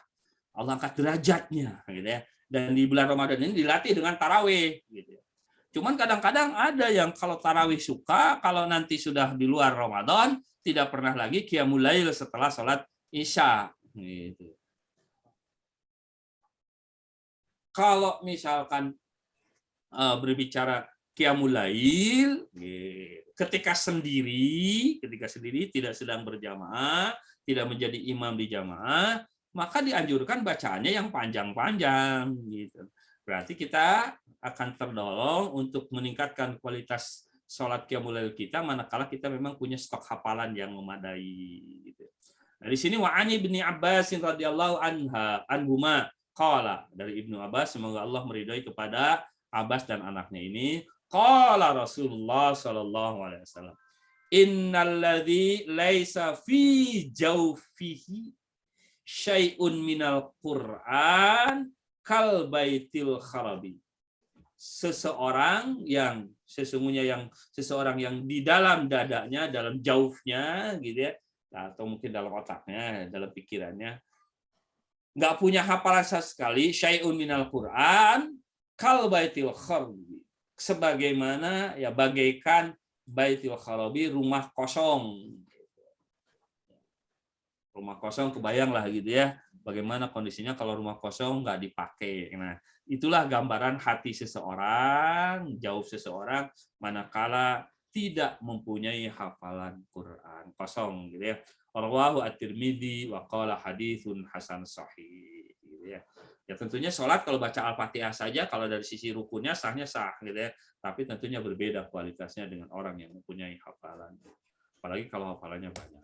Allah angkat derajatnya, gitu ya. Dan di bulan Ramadan ini dilatih dengan tarawih, gitu. Cuman kadang-kadang ada yang kalau tarawih suka, kalau nanti sudah di luar Ramadan tidak pernah lagi qiyamul lail setelah sholat isya, gitu. Kalau misalkan berbicara qiyamul lail, ketika sendiri tidak sedang berjamaah, tidak menjadi imam di jamaah, maka dianjurkan bacaannya yang panjang-panjang, gitu. Berarti kita akan terdorong untuk meningkatkan kualitas sholat qiyamul lail kita manakala kita memang punya stok hafalan yang memadai, gitu. Nah, di sini wa'ani bin Abbas radhiyallahu anhuma qala, dari Ibnu Abbas, semoga Allah meridhai kepada Abbas dan anaknya ini, qala Rasulullah sallallahu alaihi wasallam, innalladzi laisa fi jawfihi syai'un minal Qur'an kal baitil kharabi. Seseorang yang di dalam dadanya, dalam jaufnya, gitu ya, atau mungkin dalam otaknya, dalam pikirannya, nggak punya hafalan sama sekali, syai'un minal Qur'an kal baitil kharabi, sebagaimana ya bagaikan baitil kharabi, rumah kosong. Rumah kosong, kebayang lah gitu ya, bagaimana kondisinya kalau rumah kosong nggak dipakai. Nah, itulah gambaran hati seseorang, jauh seseorang, manakala tidak mempunyai hafalan Quran, kosong, gitu ya. Rawahu at-Tirmidzi wa qala haditsun hasan sahih, gitu ya. Ya tentunya sholat kalau baca Al-Fatihah saja, kalau dari sisi rukunnya sahnya sah, gitu ya. Tapi tentunya berbeda kualitasnya dengan orang yang mempunyai hafalan. Apalagi kalau hafalannya banyak.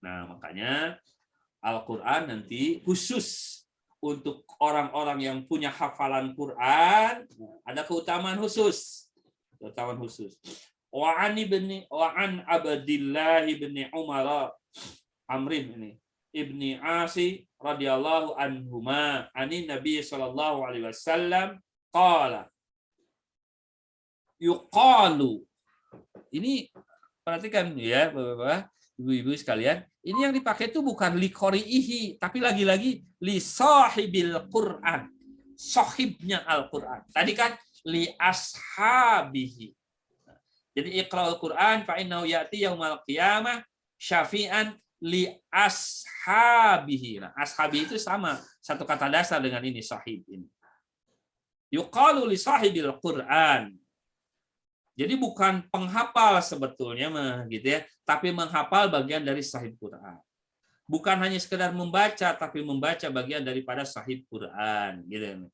Nah, makanya Al-Quran nanti khusus untuk orang-orang yang punya hafalan Quran, ada keutamaan khusus. Keutamaan khusus. Wa an Abdillah bin Umar Amrin ini ibni Asi radhiyallahu anhuma ani Nabi sallallahu alaihi wasallam qala yuqalu. Ini perhatikan ya Bapak-bapak, Ibu-ibu sekalian, ini yang dipakai itu bukan li qori'ihi, tapi lagi-lagi li sahibil Quran, sahibnya Al-Quran. Tadi kan li ashabihi. Jadi iqra'ul Quran fa innahu ya'ti yaumal qiyamah syafi'an li ashabihi. Nah, ashabi itu sama, satu kata dasar dengan ini sahib ini. Yuqalu li sahibil Quran. Jadi bukan penghafal sebetulnya mah gitu ya, tapi menghafal bagian dari sahib Quran. Bukan hanya sekedar membaca, tapi membaca bagian daripada sahib Quran gitu.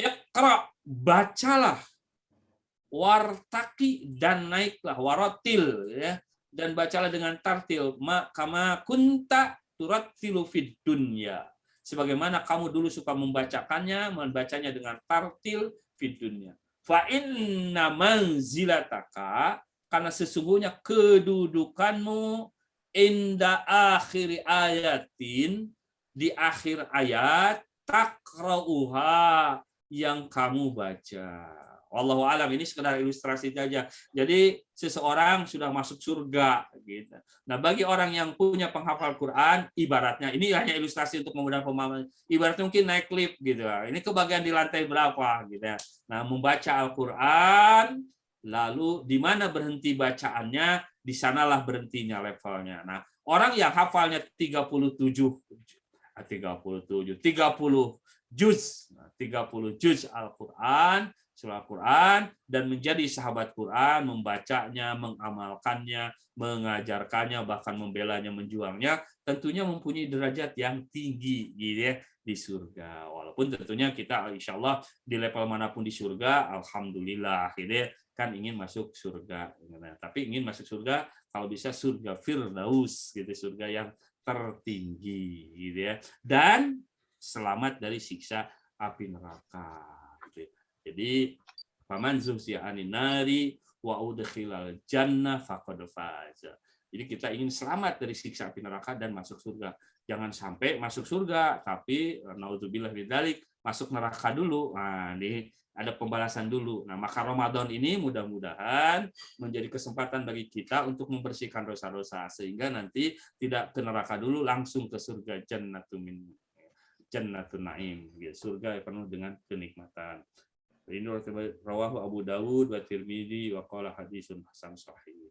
Iqra, bacalah, wartaqi, dan naiklah, waratil ya, dan bacalah dengan tartil kama kunta turattilu fid dunya. Sebagaimana kamu dulu suka membacanya dengan tartil fid dunya. Fa inna manzilataka, karena sesungguhnya kedudukanmu inda akhir ayatin, di akhir ayat, takrauha, yang kamu baca. Wallahu alam, ini sekedar ilustrasi saja. Jadi seseorang sudah masuk surga gitu. Nah, bagi orang yang punya penghafal Quran, ibaratnya ini hanya ilustrasi untuk memudahkan pemahaman. Ibaratnya mungkin naik lift gitu. Ini kebagian di lantai berapa gitu ya. Nah, membaca Al-Qur'an, lalu di mana berhenti bacaannya, di sanalah berhentinya levelnya. Nah, orang yang hafalnya 30 juz Al-Qur'an, surah Al-Quran, dan menjadi sahabat Quran, membacanya, mengamalkannya, mengajarkannya, bahkan membelanya, menjuangnya, tentunya mempunyai derajat yang tinggi gitu ya, di surga. Walaupun tentunya kita insya Allah di level manapun di surga, alhamdulillah gitu ya, kan ingin masuk surga. Nah, tapi ingin masuk surga kalau bisa surga Firdaus gitu, surga yang tertinggi gitu ya, dan selamat dari siksa api neraka. Jadi faman zuhziya 'anil nari wa udkhilal jannah faqad faza. Jadi kita ingin selamat dari siksa api neraka dan masuk surga. Jangan sampai masuk surga tapi naudzubillah bidzalik masuk neraka dulu. Nah, ini ada pembalasan dulu. Nah, maka Ramadan ini mudah-mudahan menjadi kesempatan bagi kita untuk membersihkan dosa-dosa sehingga nanti tidak ke neraka dulu, langsung ke surga jannatun naim, surga yang penuh dengan kenikmatan. Ini rawahu Abu Dawud wa Tirmidzi wa qala hadisun hasan sahih.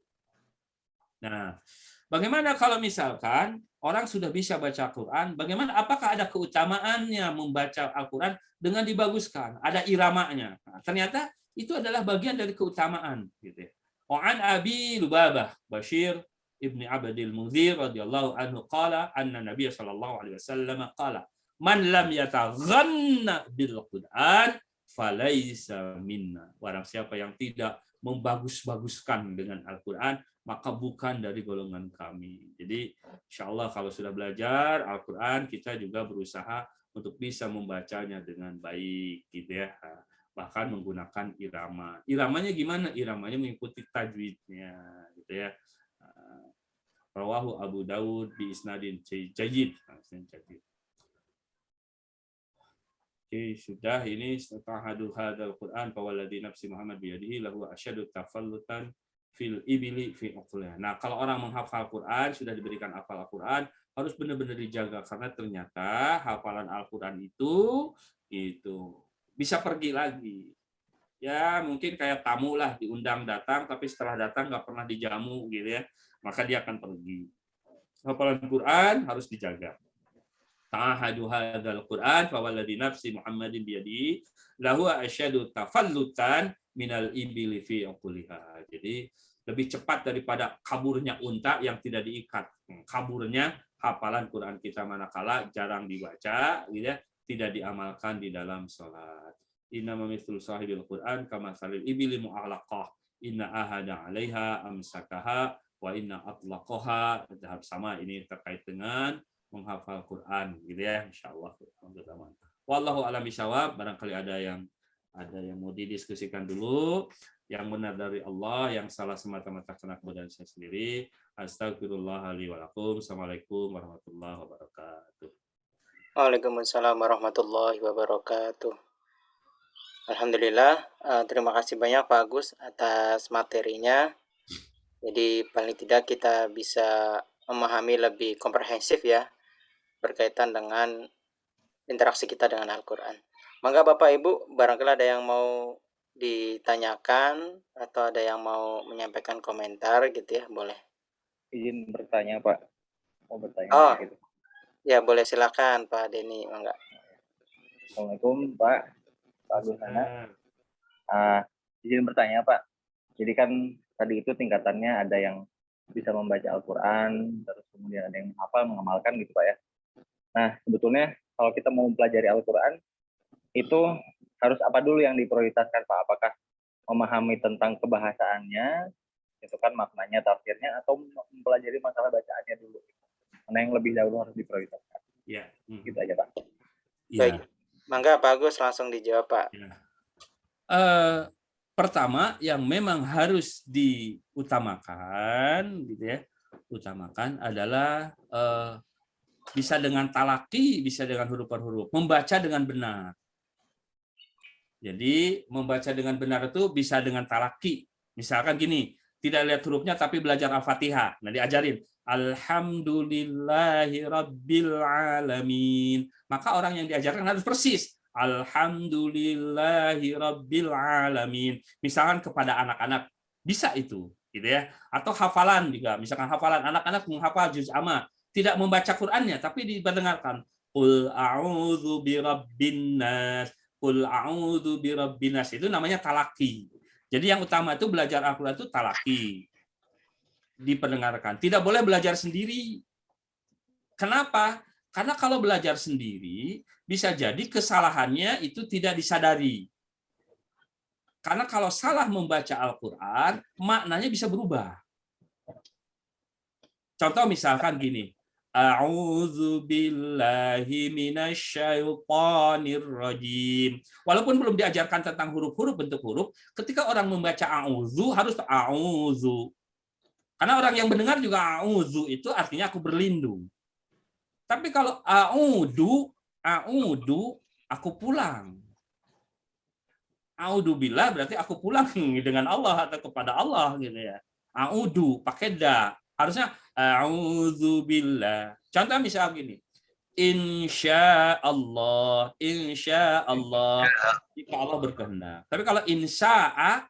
Nah, bagaimana kalau misalkan orang sudah bisa baca Al-Quran, bagaimana, apakah ada keutamaannya membaca Al-Quran dengan dibaguskan, ada iramanya? Nah, ternyata itu adalah bagian dari keutamaan gitu ya. Wa'an Abi Lubabah Bashir ibni Abdil Mudhir radhiyallahu anhu qala anna Nabiy sallallahu alaihi wasallam qala man lam yataghanna bil Quran falaisa minna. Barang siapa yang tidak membagus-baguskan dengan Al-Quran, maka bukan dari golongan kami. Jadi insya Allah kalau sudah belajar Al-Quran, kita juga berusaha untuk bisa membacanya dengan baik gitu ya. Bahkan menggunakan irama. Iramanya gimana? Iramanya mengikuti tajwidnya gitu ya. Rawahu Abu Dawud bi isnadin jayyid. Oke, sudah ini ta'ahadu hadzal Qur'an fa walladzi nafsi Muhammad biyadihi lahu asyadu tafallutan fil ibili fi uqliha. Nah, kalau orang menghafal Quran, sudah diberikan hafal Al-Quran, harus benar-benar dijaga karena ternyata hafalan Al-Quran itu bisa pergi lagi. Ya, mungkin kayak tamu lah, diundang datang tapi setelah datang nggak pernah dijamu gitu ya, maka dia akan pergi. Hafalan Quran harus dijaga. Ta'ahadu hadzal Qur'an fa walladzi nafsi Muhammadin biyadihi lahu asyadu tafallutan minal ibili fi uquliha. Jadi lebih cepat daripada kaburnya unta yang tidak diikat. Kaburnya hafalan Quran kita manakala jarang dibaca, gitu ya, tidak diamalkan di dalam sholat. Inna mamithul sahibil Quran kama salil ibili mu'alaqah. Inna ahada 'alaiha amsakaha wa inna atlaqaha. Sama ini terkait dengan menghafal Quran gitu ya, insyaallah. Wallahu a'lam bishawab. Barangkali ada yang mau didiskusikan dulu. Yang benar dari Allah, yang salah semata-mata karena kebenaran saya sendiri. Astagfirullah li wa lakum. Assalamualaikum warahmatullahi wabarakatuh. Waalaikumsalam warahmatullahi wabarakatuh. Alhamdulillah, terima kasih banyak Pak Agus atas materinya. Jadi paling tidak kita bisa memahami lebih komprehensif ya berkaitan dengan interaksi kita dengan Al-Quran. Maka Bapak Ibu, barangkali ada yang mau ditanyakan atau ada yang mau menyampaikan komentar gitu ya, boleh. Izin bertanya Pak, mau bertanya Oh, gitu. Ya boleh, silakan Pak Denny, mangga. Assalamualaikum Pak Agus Hana. Izin bertanya Pak, jadi kan tadi itu tingkatannya ada yang bisa membaca Al-Quran, terus kemudian ada yang menghafal, mengamalkan gitu Pak ya. Nah, sebetulnya kalau kita mau mempelajari Al-Quran, itu harus apa dulu yang diprioritaskan Pak? Apakah memahami tentang kebahasaannya, itu kan maknanya, tafsirnya, atau mempelajari masalah bacaannya dulu? Mana yang lebih dahulu harus diprioritaskan? Ya. Gitu aja, Pak. Baik. Ya. Mangga Pak Agus langsung dijawab, Pak. Ya. Pertama yang memang harus diutamakan gitu ya, utamakan adalah bisa dengan talaki, bisa dengan huruf per huruf, membaca dengan benar. Jadi membaca dengan benar itu bisa dengan talaki. Misalkan gini, tidak lihat hurufnya tapi belajar Al-Fatihah. Nah, diajarin Alhamdulillahi Rabbil Alamin. Maka orang yang diajarkan harus persis. Alhamdulillahi Rabbil Alamin. Misalkan kepada anak-anak, bisa itu. Gitu ya. Atau hafalan juga. Misalkan hafalan, anak-anak menghafal juz amma. Tidak membaca Qur'annya, tapi didengarkan. Qul a'udzu birabbin nas. Qul a'udzu birabbin nas. Itu namanya talaki. Jadi yang utama itu belajar Al-Qur'an itu talaki. Diperdengarkan. Tidak boleh belajar sendiri. Kenapa? Karena kalau belajar sendiri, bisa jadi kesalahannya itu tidak disadari. Karena kalau salah membaca Al-Quran, maknanya bisa berubah. Contoh misalkan gini, A'udzu billahi minasyaitonir rajim. Walaupun belum diajarkan tentang huruf-huruf, bentuk huruf, ketika orang membaca a'udzu harus a'udzu. Karena orang yang mendengar juga a'udzu itu artinya aku berlindung. Tapi kalau a'udzu, aku pulang. A'udzubillah berarti aku pulang dengan Allah atau kepada Allah gitu ya. A'udzu pakai da. Harusnya a'udzubillah. Contoh misal gini. Insya Allah jika Allah berkehendak. Tapi kalau sa'a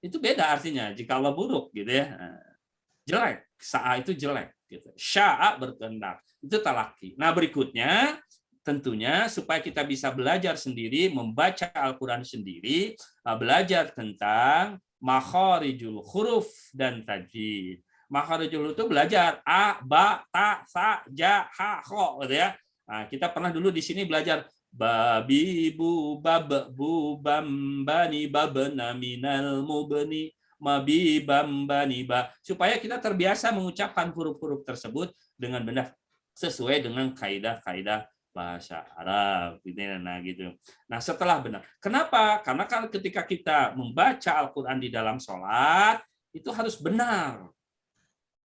itu beda artinya jika Allah buruk gitu ya. Jelek, sa'a itu jelek gitu. Sya'a berkehendak. Itu talaki. Nah, berikutnya tentunya supaya kita bisa belajar sendiri, membaca Al-Qur'an sendiri, belajar tentang makharijul huruf dan tajwid. Makharijul huruf itu belajar a, ba, ta, sa, ja, ha, kho gitu ya. Nah, kita pernah dulu di sini belajar babi bu bab bu bam bani babna minal mubni mabi bam bani ba, supaya kita terbiasa mengucapkan huruf-huruf tersebut dengan benar sesuai dengan kaidah-kaidah bahasa Arab gitu. Nah, setelah benar. Kenapa? Karena kan ketika kita membaca Al-Qur'an di dalam sholat itu harus benar.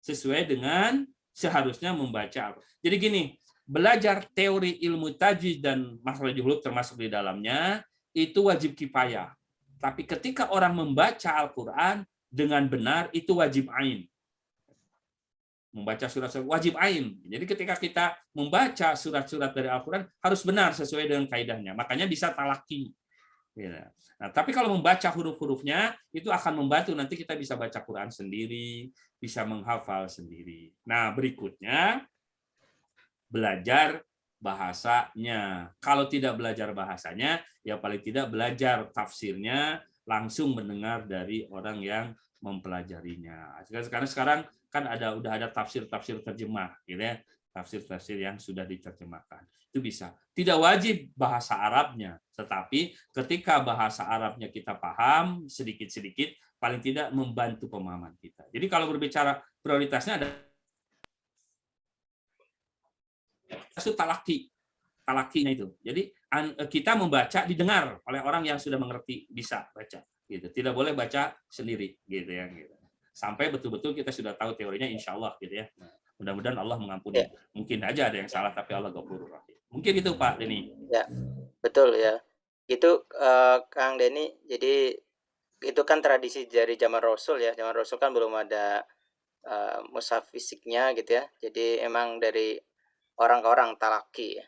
Sesuai dengan seharusnya membaca. Jadi gini, belajar teori ilmu tajwid dan makhrajul huruf termasuk di dalamnya itu wajib kifayah. Tapi ketika orang membaca Al-Qur'an dengan benar itu wajib ain. Membaca surat-surat wajib ain. Jadi ketika kita membaca surat-surat dari Al-Qur'an harus benar sesuai dengan kaidahnya. Makanya bisa talaki. Nah, tapi kalau membaca huruf-hurufnya itu akan membantu nanti kita bisa baca Quran sendiri, bisa menghafal sendiri. Nah, berikutnya belajar bahasanya. Kalau tidak belajar bahasanya, ya paling tidak belajar tafsirnya, langsung mendengar dari orang yang mempelajarinya. Karena sekarang kan udah ada tafsir-tafsir terjemah, gitu ya. Tafsir-tafsir yang sudah diterjemahkan. Itu bisa. Tidak wajib bahasa Arabnya, tetapi ketika bahasa Arabnya kita paham sedikit-sedikit, paling tidak membantu pemahaman kita. Jadi kalau berbicara prioritasnya ada talakinya itu. Jadi kita membaca didengar oleh orang yang sudah mengerti, bisa baca gitu. Tidak boleh baca sendiri gitu ya gitu. Sampai betul-betul kita sudah tahu teorinya, insya Allah gitu ya. Mudah-mudahan Allah mengampuni. Ya. Mungkin aja ada yang salah tapi Allah Ghafurur Rahim. Mungkin itu Pak Denny. Ya, betul ya. Itu Kang Denny, jadi itu kan tradisi dari zaman Rasul ya. Zaman Rasul kan belum ada mushaf fisiknya gitu ya. Jadi emang dari orang ke orang talaki ya.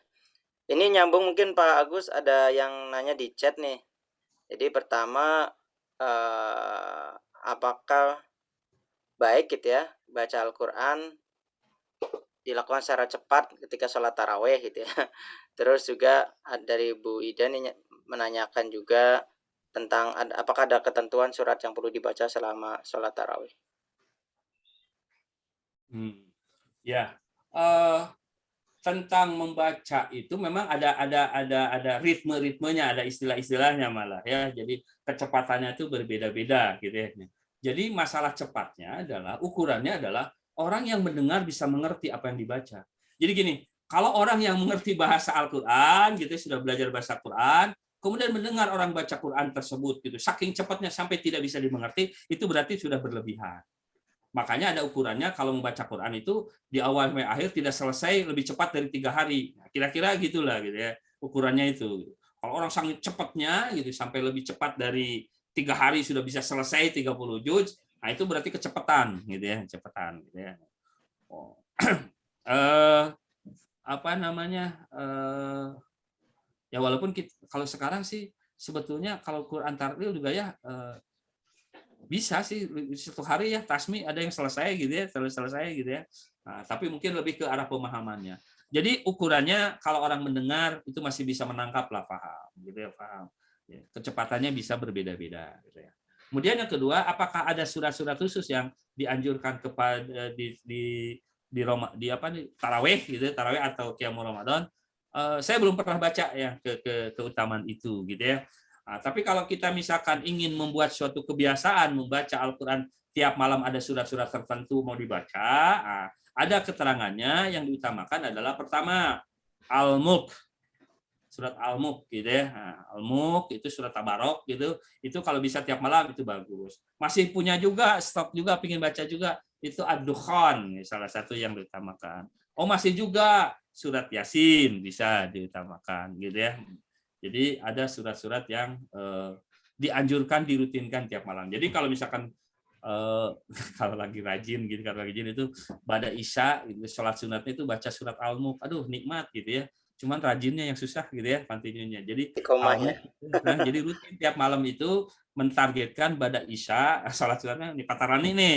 Ini nyambung mungkin Pak Agus, ada yang nanya di chat nih. Jadi pertama apakah baik gitu ya baca Al-Qur'an dilakukan secara cepat ketika sholat taraweh gitu ya. Terus juga dari Bu Ida nih menanyakan juga tentang apakah ada ketentuan surat yang perlu dibaca selama sholat taraweh. Ya, tentang membaca itu memang ada ritmenya, ada istilah-istilahnya malah ya. Jadi kecepatannya itu berbeda-beda gitu ya. Jadi masalah cepatnya adalah ukurannya adalah orang yang mendengar bisa mengerti apa yang dibaca. Jadi gini, kalau orang yang mengerti bahasa Al-Qur'an gitu sudah belajar bahasa Quran, kemudian mendengar orang baca Quran tersebut gitu, saking cepatnya sampai tidak bisa dimengerti, itu berarti sudah berlebihan. Makanya ada ukurannya kalau membaca Quran itu di awal sampai akhir tidak selesai lebih cepat dari 3 hari. Kira-kira gitulah gitu ya. Ukurannya itu. Kalau orang sangat cepatnya gitu sampai lebih cepat dari 3 hari sudah bisa selesai 30 juz, nah itu berarti kecepatan gitu ya, kecepatan gitu ya. Oh. Apa namanya? Ya walaupun kalau sekarang sih sebetulnya kalau Quran tartil juga ya bisa sih 1 hari ya tasmi ada yang selesai gitu ya, selesai gitu ya. Nah, tapi mungkin lebih ke arah pemahamannya. Jadi ukurannya kalau orang mendengar itu masih bisa menangkap lah, paham gitu ya, paham. Ya, kecepatannya bisa berbeda-beda gitu ya. Kemudian yang kedua, apakah ada surat-surat khusus yang dianjurkan kepada di tarawih gitu, tarawih atau qiyamul Ramadan? Saya belum pernah baca ya keutamaan itu gitu ya. Nah, tapi kalau kita misalkan ingin membuat suatu kebiasaan membaca Al-Quran tiap malam ada surat-surat tertentu mau dibaca, nah, ada keterangannya yang diutamakan adalah pertama Al-Mulk, surat Al-Mulk gitu ya. Nah, Al-Mulk itu surat Tabarok gitu, itu kalau bisa tiap malam itu bagus. Masih punya juga stok juga pingin baca juga itu Ad-Dukhan salah satu yang diutamakan. Oh masih juga surat Yasin bisa diutamakan gitu ya. Jadi ada surat-surat yang dianjurkan dirutinkan tiap malam. Jadi kalau misalkan kalau lagi rajin gitu, kalau rajin itu pada Isya gitu, sholat sunatnya itu baca surat Al-Mulk. Aduh nikmat gitu ya. Cuman rajinnya yang susah gitu ya, continuenya. Jadi Iqomahnya. jadi rutin tiap malam itu mentargetkan pada Isya sholat sunatnya di Patarani nih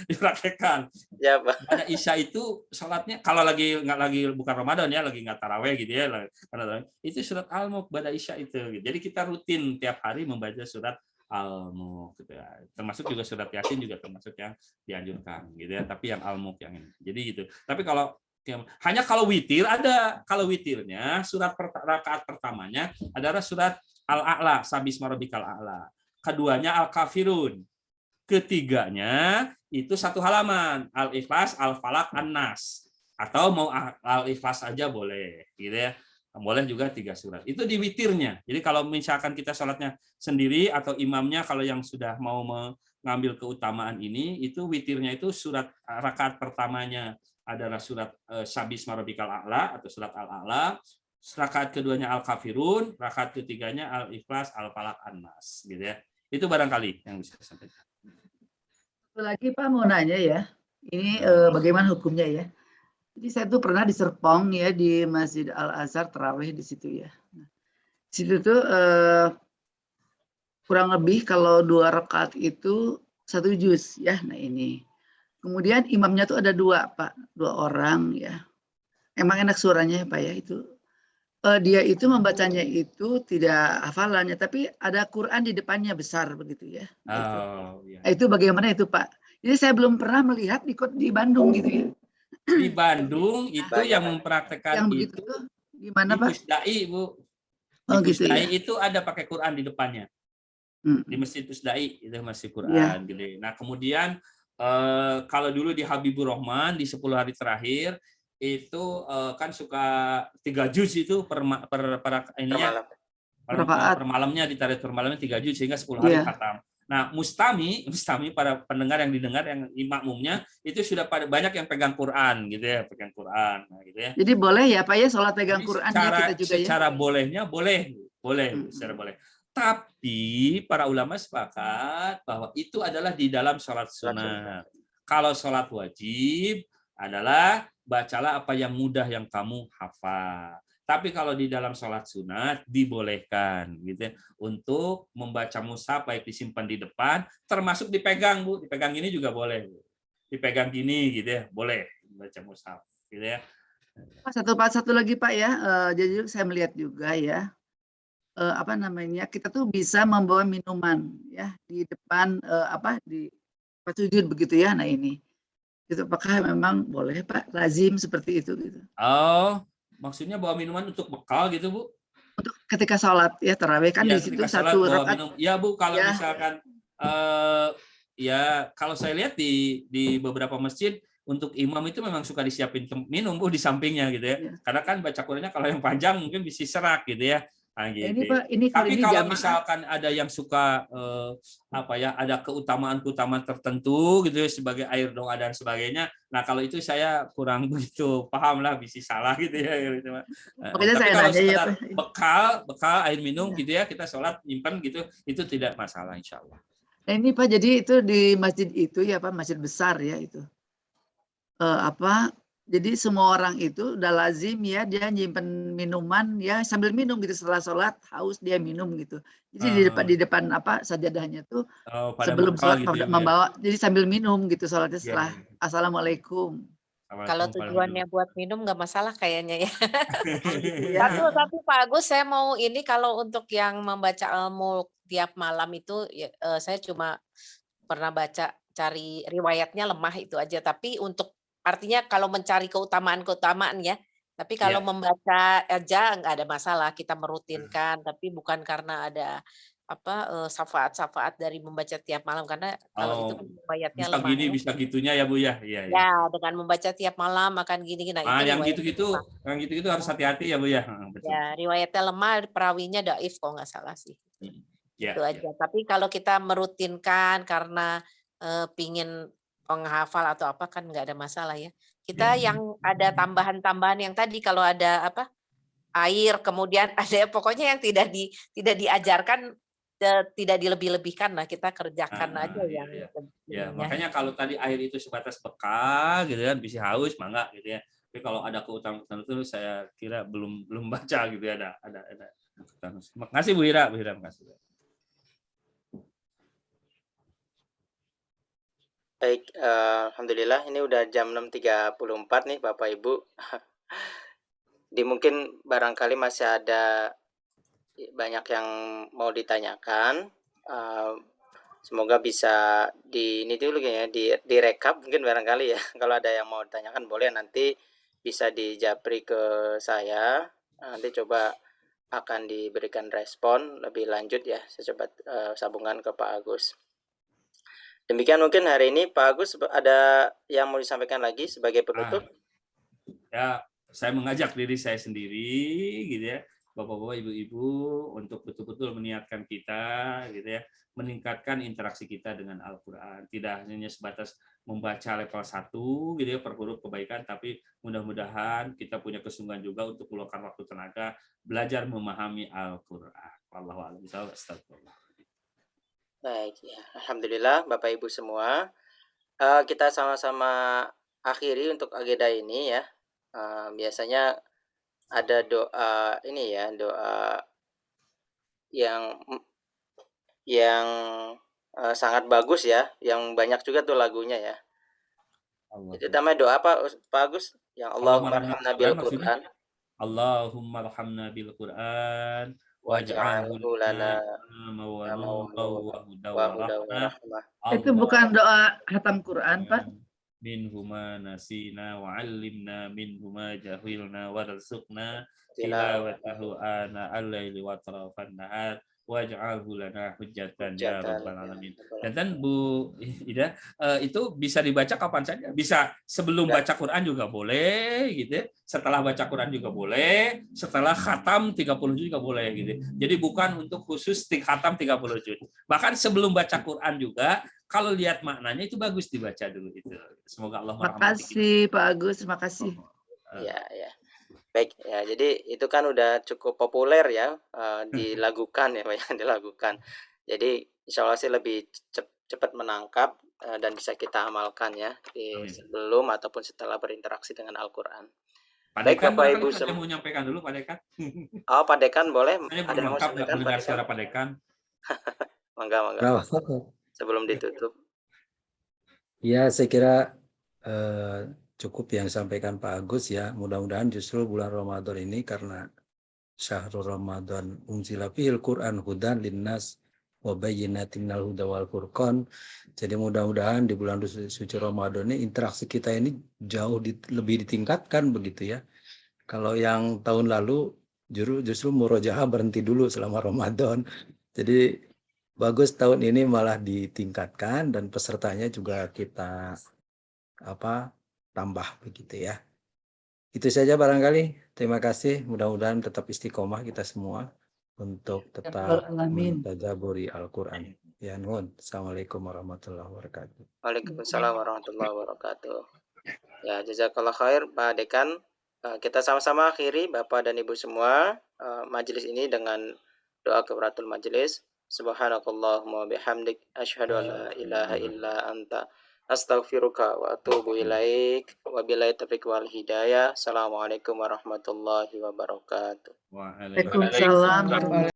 dipraktekkan. Ya, Pak. Pada Isya itu sholatnya kalau nggak lagi bukan Ramadan ya, lagi nggak taraweh gitu ya, itu surat Al-Mulk pada Isya itu. Jadi kita rutin tiap hari membaca surat Al-Mulk gitu ya. Termasuk juga surat Yasin juga termasuk yang dianjurkan gitu ya. Tapi yang Al-Mulk yang ini. Jadi gitu. Tapi hanya kalau witir ada, kalau witirnya surat rakaat pertamanya adalah surat Al-A'la, Sabisma Rabbikal A'la. Keduanya Al-Kafirun. Ketiganya itu 1 halaman, Al-Ikhlas, Al-Falaq, An-Nas. Atau mau Al-Ikhlas aja boleh, gitu ya. Boleh juga 3 surat. Itu di witirnya. Jadi kalau misalkan kita sholatnya sendiri atau imamnya kalau yang sudah mau mengambil keutamaan ini, itu witirnya itu surat rakaat pertamanya adalah surat Sabisma Rabbikal A'la atau surat Al-A'la. Rakaat keduanya Al-Kafirun, rakaat ketiganya Al-Ikhlas, Al-Falaq, An-Nas, gitu ya. Itu barangkali yang bisa saya sampaikan. Satu lagi Pak mau nanya ya, ini bagaimana hukumnya ya? Jadi saya tuh pernah di Serpong ya di Masjid Al-Azhar terawih di situ ya. Di situ tuh kurang lebih kalau 2 rakaat itu 1 juz ya. Nah ini. Kemudian imamnya tuh ada 2 Pak, 2 orang ya. Emang enak suaranya Pak ya itu. Dia itu membacanya itu tidak hafalannya, tapi ada Quran di depannya besar begitu ya. Oh, iya. Itu bagaimana itu Pak? Jadi saya belum pernah melihat di Bandung gitu ya. Di Bandung itu Banyak, yang Pak. mempraktekkan Yang begitu itu tuh gimana di Pak? Pusdai, Bu. Di Oh gitu Pusdai ya. itu ada pakai Quran di depannya. Di Masjid Pusdai itu masih Quran Iya. gitu. Nah, kemudian kalau dulu di Habibur Rahman di 10 hari terakhir itu kan suka 3 juz itu per ininya Rakaat. per malamnya ditarik per malamnya 3 juz sehingga 10 hari Iya. khatam. Nah, mustami para pendengar yang didengar yang makmumnya itu sudah pada banyak yang pegang Quran gitu ya, pegang Quran nah, gitu ya. Jadi boleh ya Pak ya sholat pegang Jadi Quran ya kita juga ya. secara bolehnya boleh, secara boleh. Tapi para ulama sepakat bahwa itu adalah di dalam sholat sunat. Kalau sholat wajib adalah bacalah apa yang mudah yang kamu hafal. Tapi kalau di dalam sholat sunat dibolehkan gitu ya, untuk membaca mushaf baik disimpan di depan, termasuk dipegang Bu, dipegang ini juga boleh. Bu. Dipegang gini gitu ya, boleh baca mushaf gitu ya. Satu lagi Pak ya, jadi saya melihat juga ya, kita tuh bisa membawa minuman ya di depan di sujud begitu ya. Nah ini, itu apakah memang boleh Pak, lazim seperti itu gitu? Oh, maksudnya bawa minuman untuk bekal gitu Bu? Untuk ketika sholat ya tarawih kan Ya, di situ ketika 1 bawa rakaat. minum. Ya Bu, kalau ya. misalkan ya kalau saya lihat di beberapa masjid untuk imam itu memang suka disiapin minum di sampingnya gitu ya. Iya. Karena kan baca Qurannya kalau yang panjang mungkin bisa serak gitu ya. Nah, Ini gitu. Pak, ini kalau Tapi ini kalau jamaah. misalkan ada yang suka ada keutamaan-keutamaan tertentu gitu ya, sebagai air doa dan sebagainya. Nah, kalau itu saya kurang begitu paham lah, bisa salah gitu ya. Gitu. Makanya Tapi saya kalau nanya ya, sekedar Pak. bekal air minum Ya. gitu ya, kita sholat nyimpan gitu, itu tidak masalah insya Allah. Nah, ini Pak, jadi itu di masjid itu ya Pak, masjid besar ya itu. Jadi semua orang itu udah lazim ya dia nyimpen minuman ya sambil minum gitu, setelah sholat haus dia minum gitu. Jadi di depan sajadahnya tuh Pada sebelum bekal sholat gitu ya, Bu, ya. membawa, jadi sambil minum gitu sholatnya setelah Ya. Assalamualaikum. Kalau tujuannya buat minum nggak masalah kayaknya ya. Gitu ya. Tapi Pak Agus, saya mau ini, kalau untuk yang membaca ilmu tiap malam itu saya cuma pernah cari riwayatnya lemah itu aja. Tapi untuk artinya kalau mencari keutamaan ya. Tapi kalau membaca aja nggak ada masalah, kita merutinkan. Tapi bukan karena ada syafaat-syafaat dari membaca tiap malam, karena kalau itu riwayatnya bisa lemah. gini, bisa gitunya ya Bu ya. Iya. Ya, dengan membaca tiap malam akan gini. Nah, itu yang riwayatnya gitu-gitu harus hati-hati ya Bu ya. Betul. Ya, riwayatnya lemah, perawinya dhaif kalau nggak salah sih. Ya, Itu aja. Tapi kalau kita merutinkan karena pingin penghafal atau apa, kan nggak ada masalah ya. Kita yang ada tambahan-tambahan yang tadi, kalau ada air, kemudian ada pokoknya yang tidak diajarkan, tidak dilebih-lebihkan lah, kita kerjakan aja yang ya, makanya kalau tadi air itu sebatas bekal gitu kan, bisa haus mangga gitu ya. Tapi kalau ada keutamaan itu saya kira belum baca gitu ya, ada. Terima kasih Bu Ira, makasih. Baik, alhamdulillah ini udah jam 6.34 nih Bapak Ibu. Mungkin barangkali masih ada banyak yang mau ditanyakan. Semoga bisa ini dulu ya, direkap mungkin barangkali ya. Kalau ada yang mau ditanyakan boleh nanti bisa dijapri ke saya. Nanti coba akan diberikan respon lebih lanjut ya. Saya coba sambungan ke Pak Agus. Demikian mungkin hari ini Pak Agus, ada yang mau disampaikan lagi sebagai penutup? Ya, saya mengajak diri saya sendiri gitu ya, Bapak-bapak, Ibu-ibu, untuk betul-betul meniatkan kita gitu ya, meningkatkan interaksi kita dengan Al-Qur'an. Tidak hanya sebatas membaca level 1 gitu ya per huruf kebaikan, tapi mudah-mudahan kita punya kesungguhan juga untuk meluangkan waktu tenaga belajar memahami Al-Qur'an. Wallahu a'lam bishawab. Astagfirullah. Baik, ya. Alhamdulillah Bapak Ibu semua, kita sama-sama akhiri untuk agenda ini ya. Biasanya ada doa ini ya, doa yang sangat bagus ya, yang banyak juga tuh lagunya ya. Itu namanya doa apa Pak Agus? Yang Allahumma arhamna bil Qur'an. Allahumma arhamna bil Qur'an waj'alhu lana wa rahmah. Itu bukan doa khatam Quran, Pak. Minhuma nasina wa 'allimna minhuma jahilna warzuqna tilawatahu ana al-laili wa tarafan nahar waj'alhu lana hujjatan ya rabbal alamin. Dan Bu Ida, itu bisa dibaca kapan saja. Bisa sebelum baca Quran juga boleh gitu ya. Setelah baca Quran juga boleh, setelah khatam 30 juz juga boleh gitu. Jadi bukan untuk khusus khatam 30 juz. Bahkan sebelum baca Quran juga, kalau lihat maknanya itu bagus dibaca dulu itu. Semoga Allah merahmati kita. Makasih Pak Agus, terima kasih. Ya. Baik ya, jadi itu kan udah cukup populer ya, dilakukan ya, Pak, dilakukan. Jadi insya Allah sih lebih cepat menangkap dan bisa kita amalkan ya sebelum ataupun setelah berinteraksi dengan Al-Qur'an. Baik Bapak Ibu semua, mau menyampaikan dulu Pak Dekan. Oh, Pak Dekan boleh. Saya belum lengkap nggak mendengar suara Pak Dekan. Mangga. Sebelum ditutup. Ya, saya kira cukup yang disampaikan Pak Agus ya. Mudah-mudahan justru bulan Ramadan ini karena syahrul Ramadan unzila fihil Qur'an hudan linnas wa bayyinatin minal huda wal furqan. Jadi mudah-mudahan di bulan suci Ramadan ini interaksi kita ini jauh lebih ditingkatkan begitu ya. Kalau yang tahun lalu justru murojaah berhenti dulu selama Ramadan. Jadi bagus tahun ini malah ditingkatkan dan pesertanya juga kita tambah begitu ya. Itu saja barangkali. Terima kasih. Mudah-mudahan tetap istiqomah kita semua untuk tetap Amin. mentadaburi Al-Quran. Ya nuhun. Assalamualaikum warahmatullahi wabarakatuh. Waalaikumsalam warahmatullahi wabarakatuh. Ya, jazakallah khair Pak Dekan. Kita sama-sama akhiri Bapak dan Ibu semua majelis ini dengan doa kafaratul majelis. Subhanakallahumma bihamdik asyhadu an la ilaha illa anta astaghfiruka wa atubu ilaik. Wabillahi taufiq wal hidayah. Assalamualaikum warahmatullahi wabarakatuh. Waalaikumsalam warahmatullahi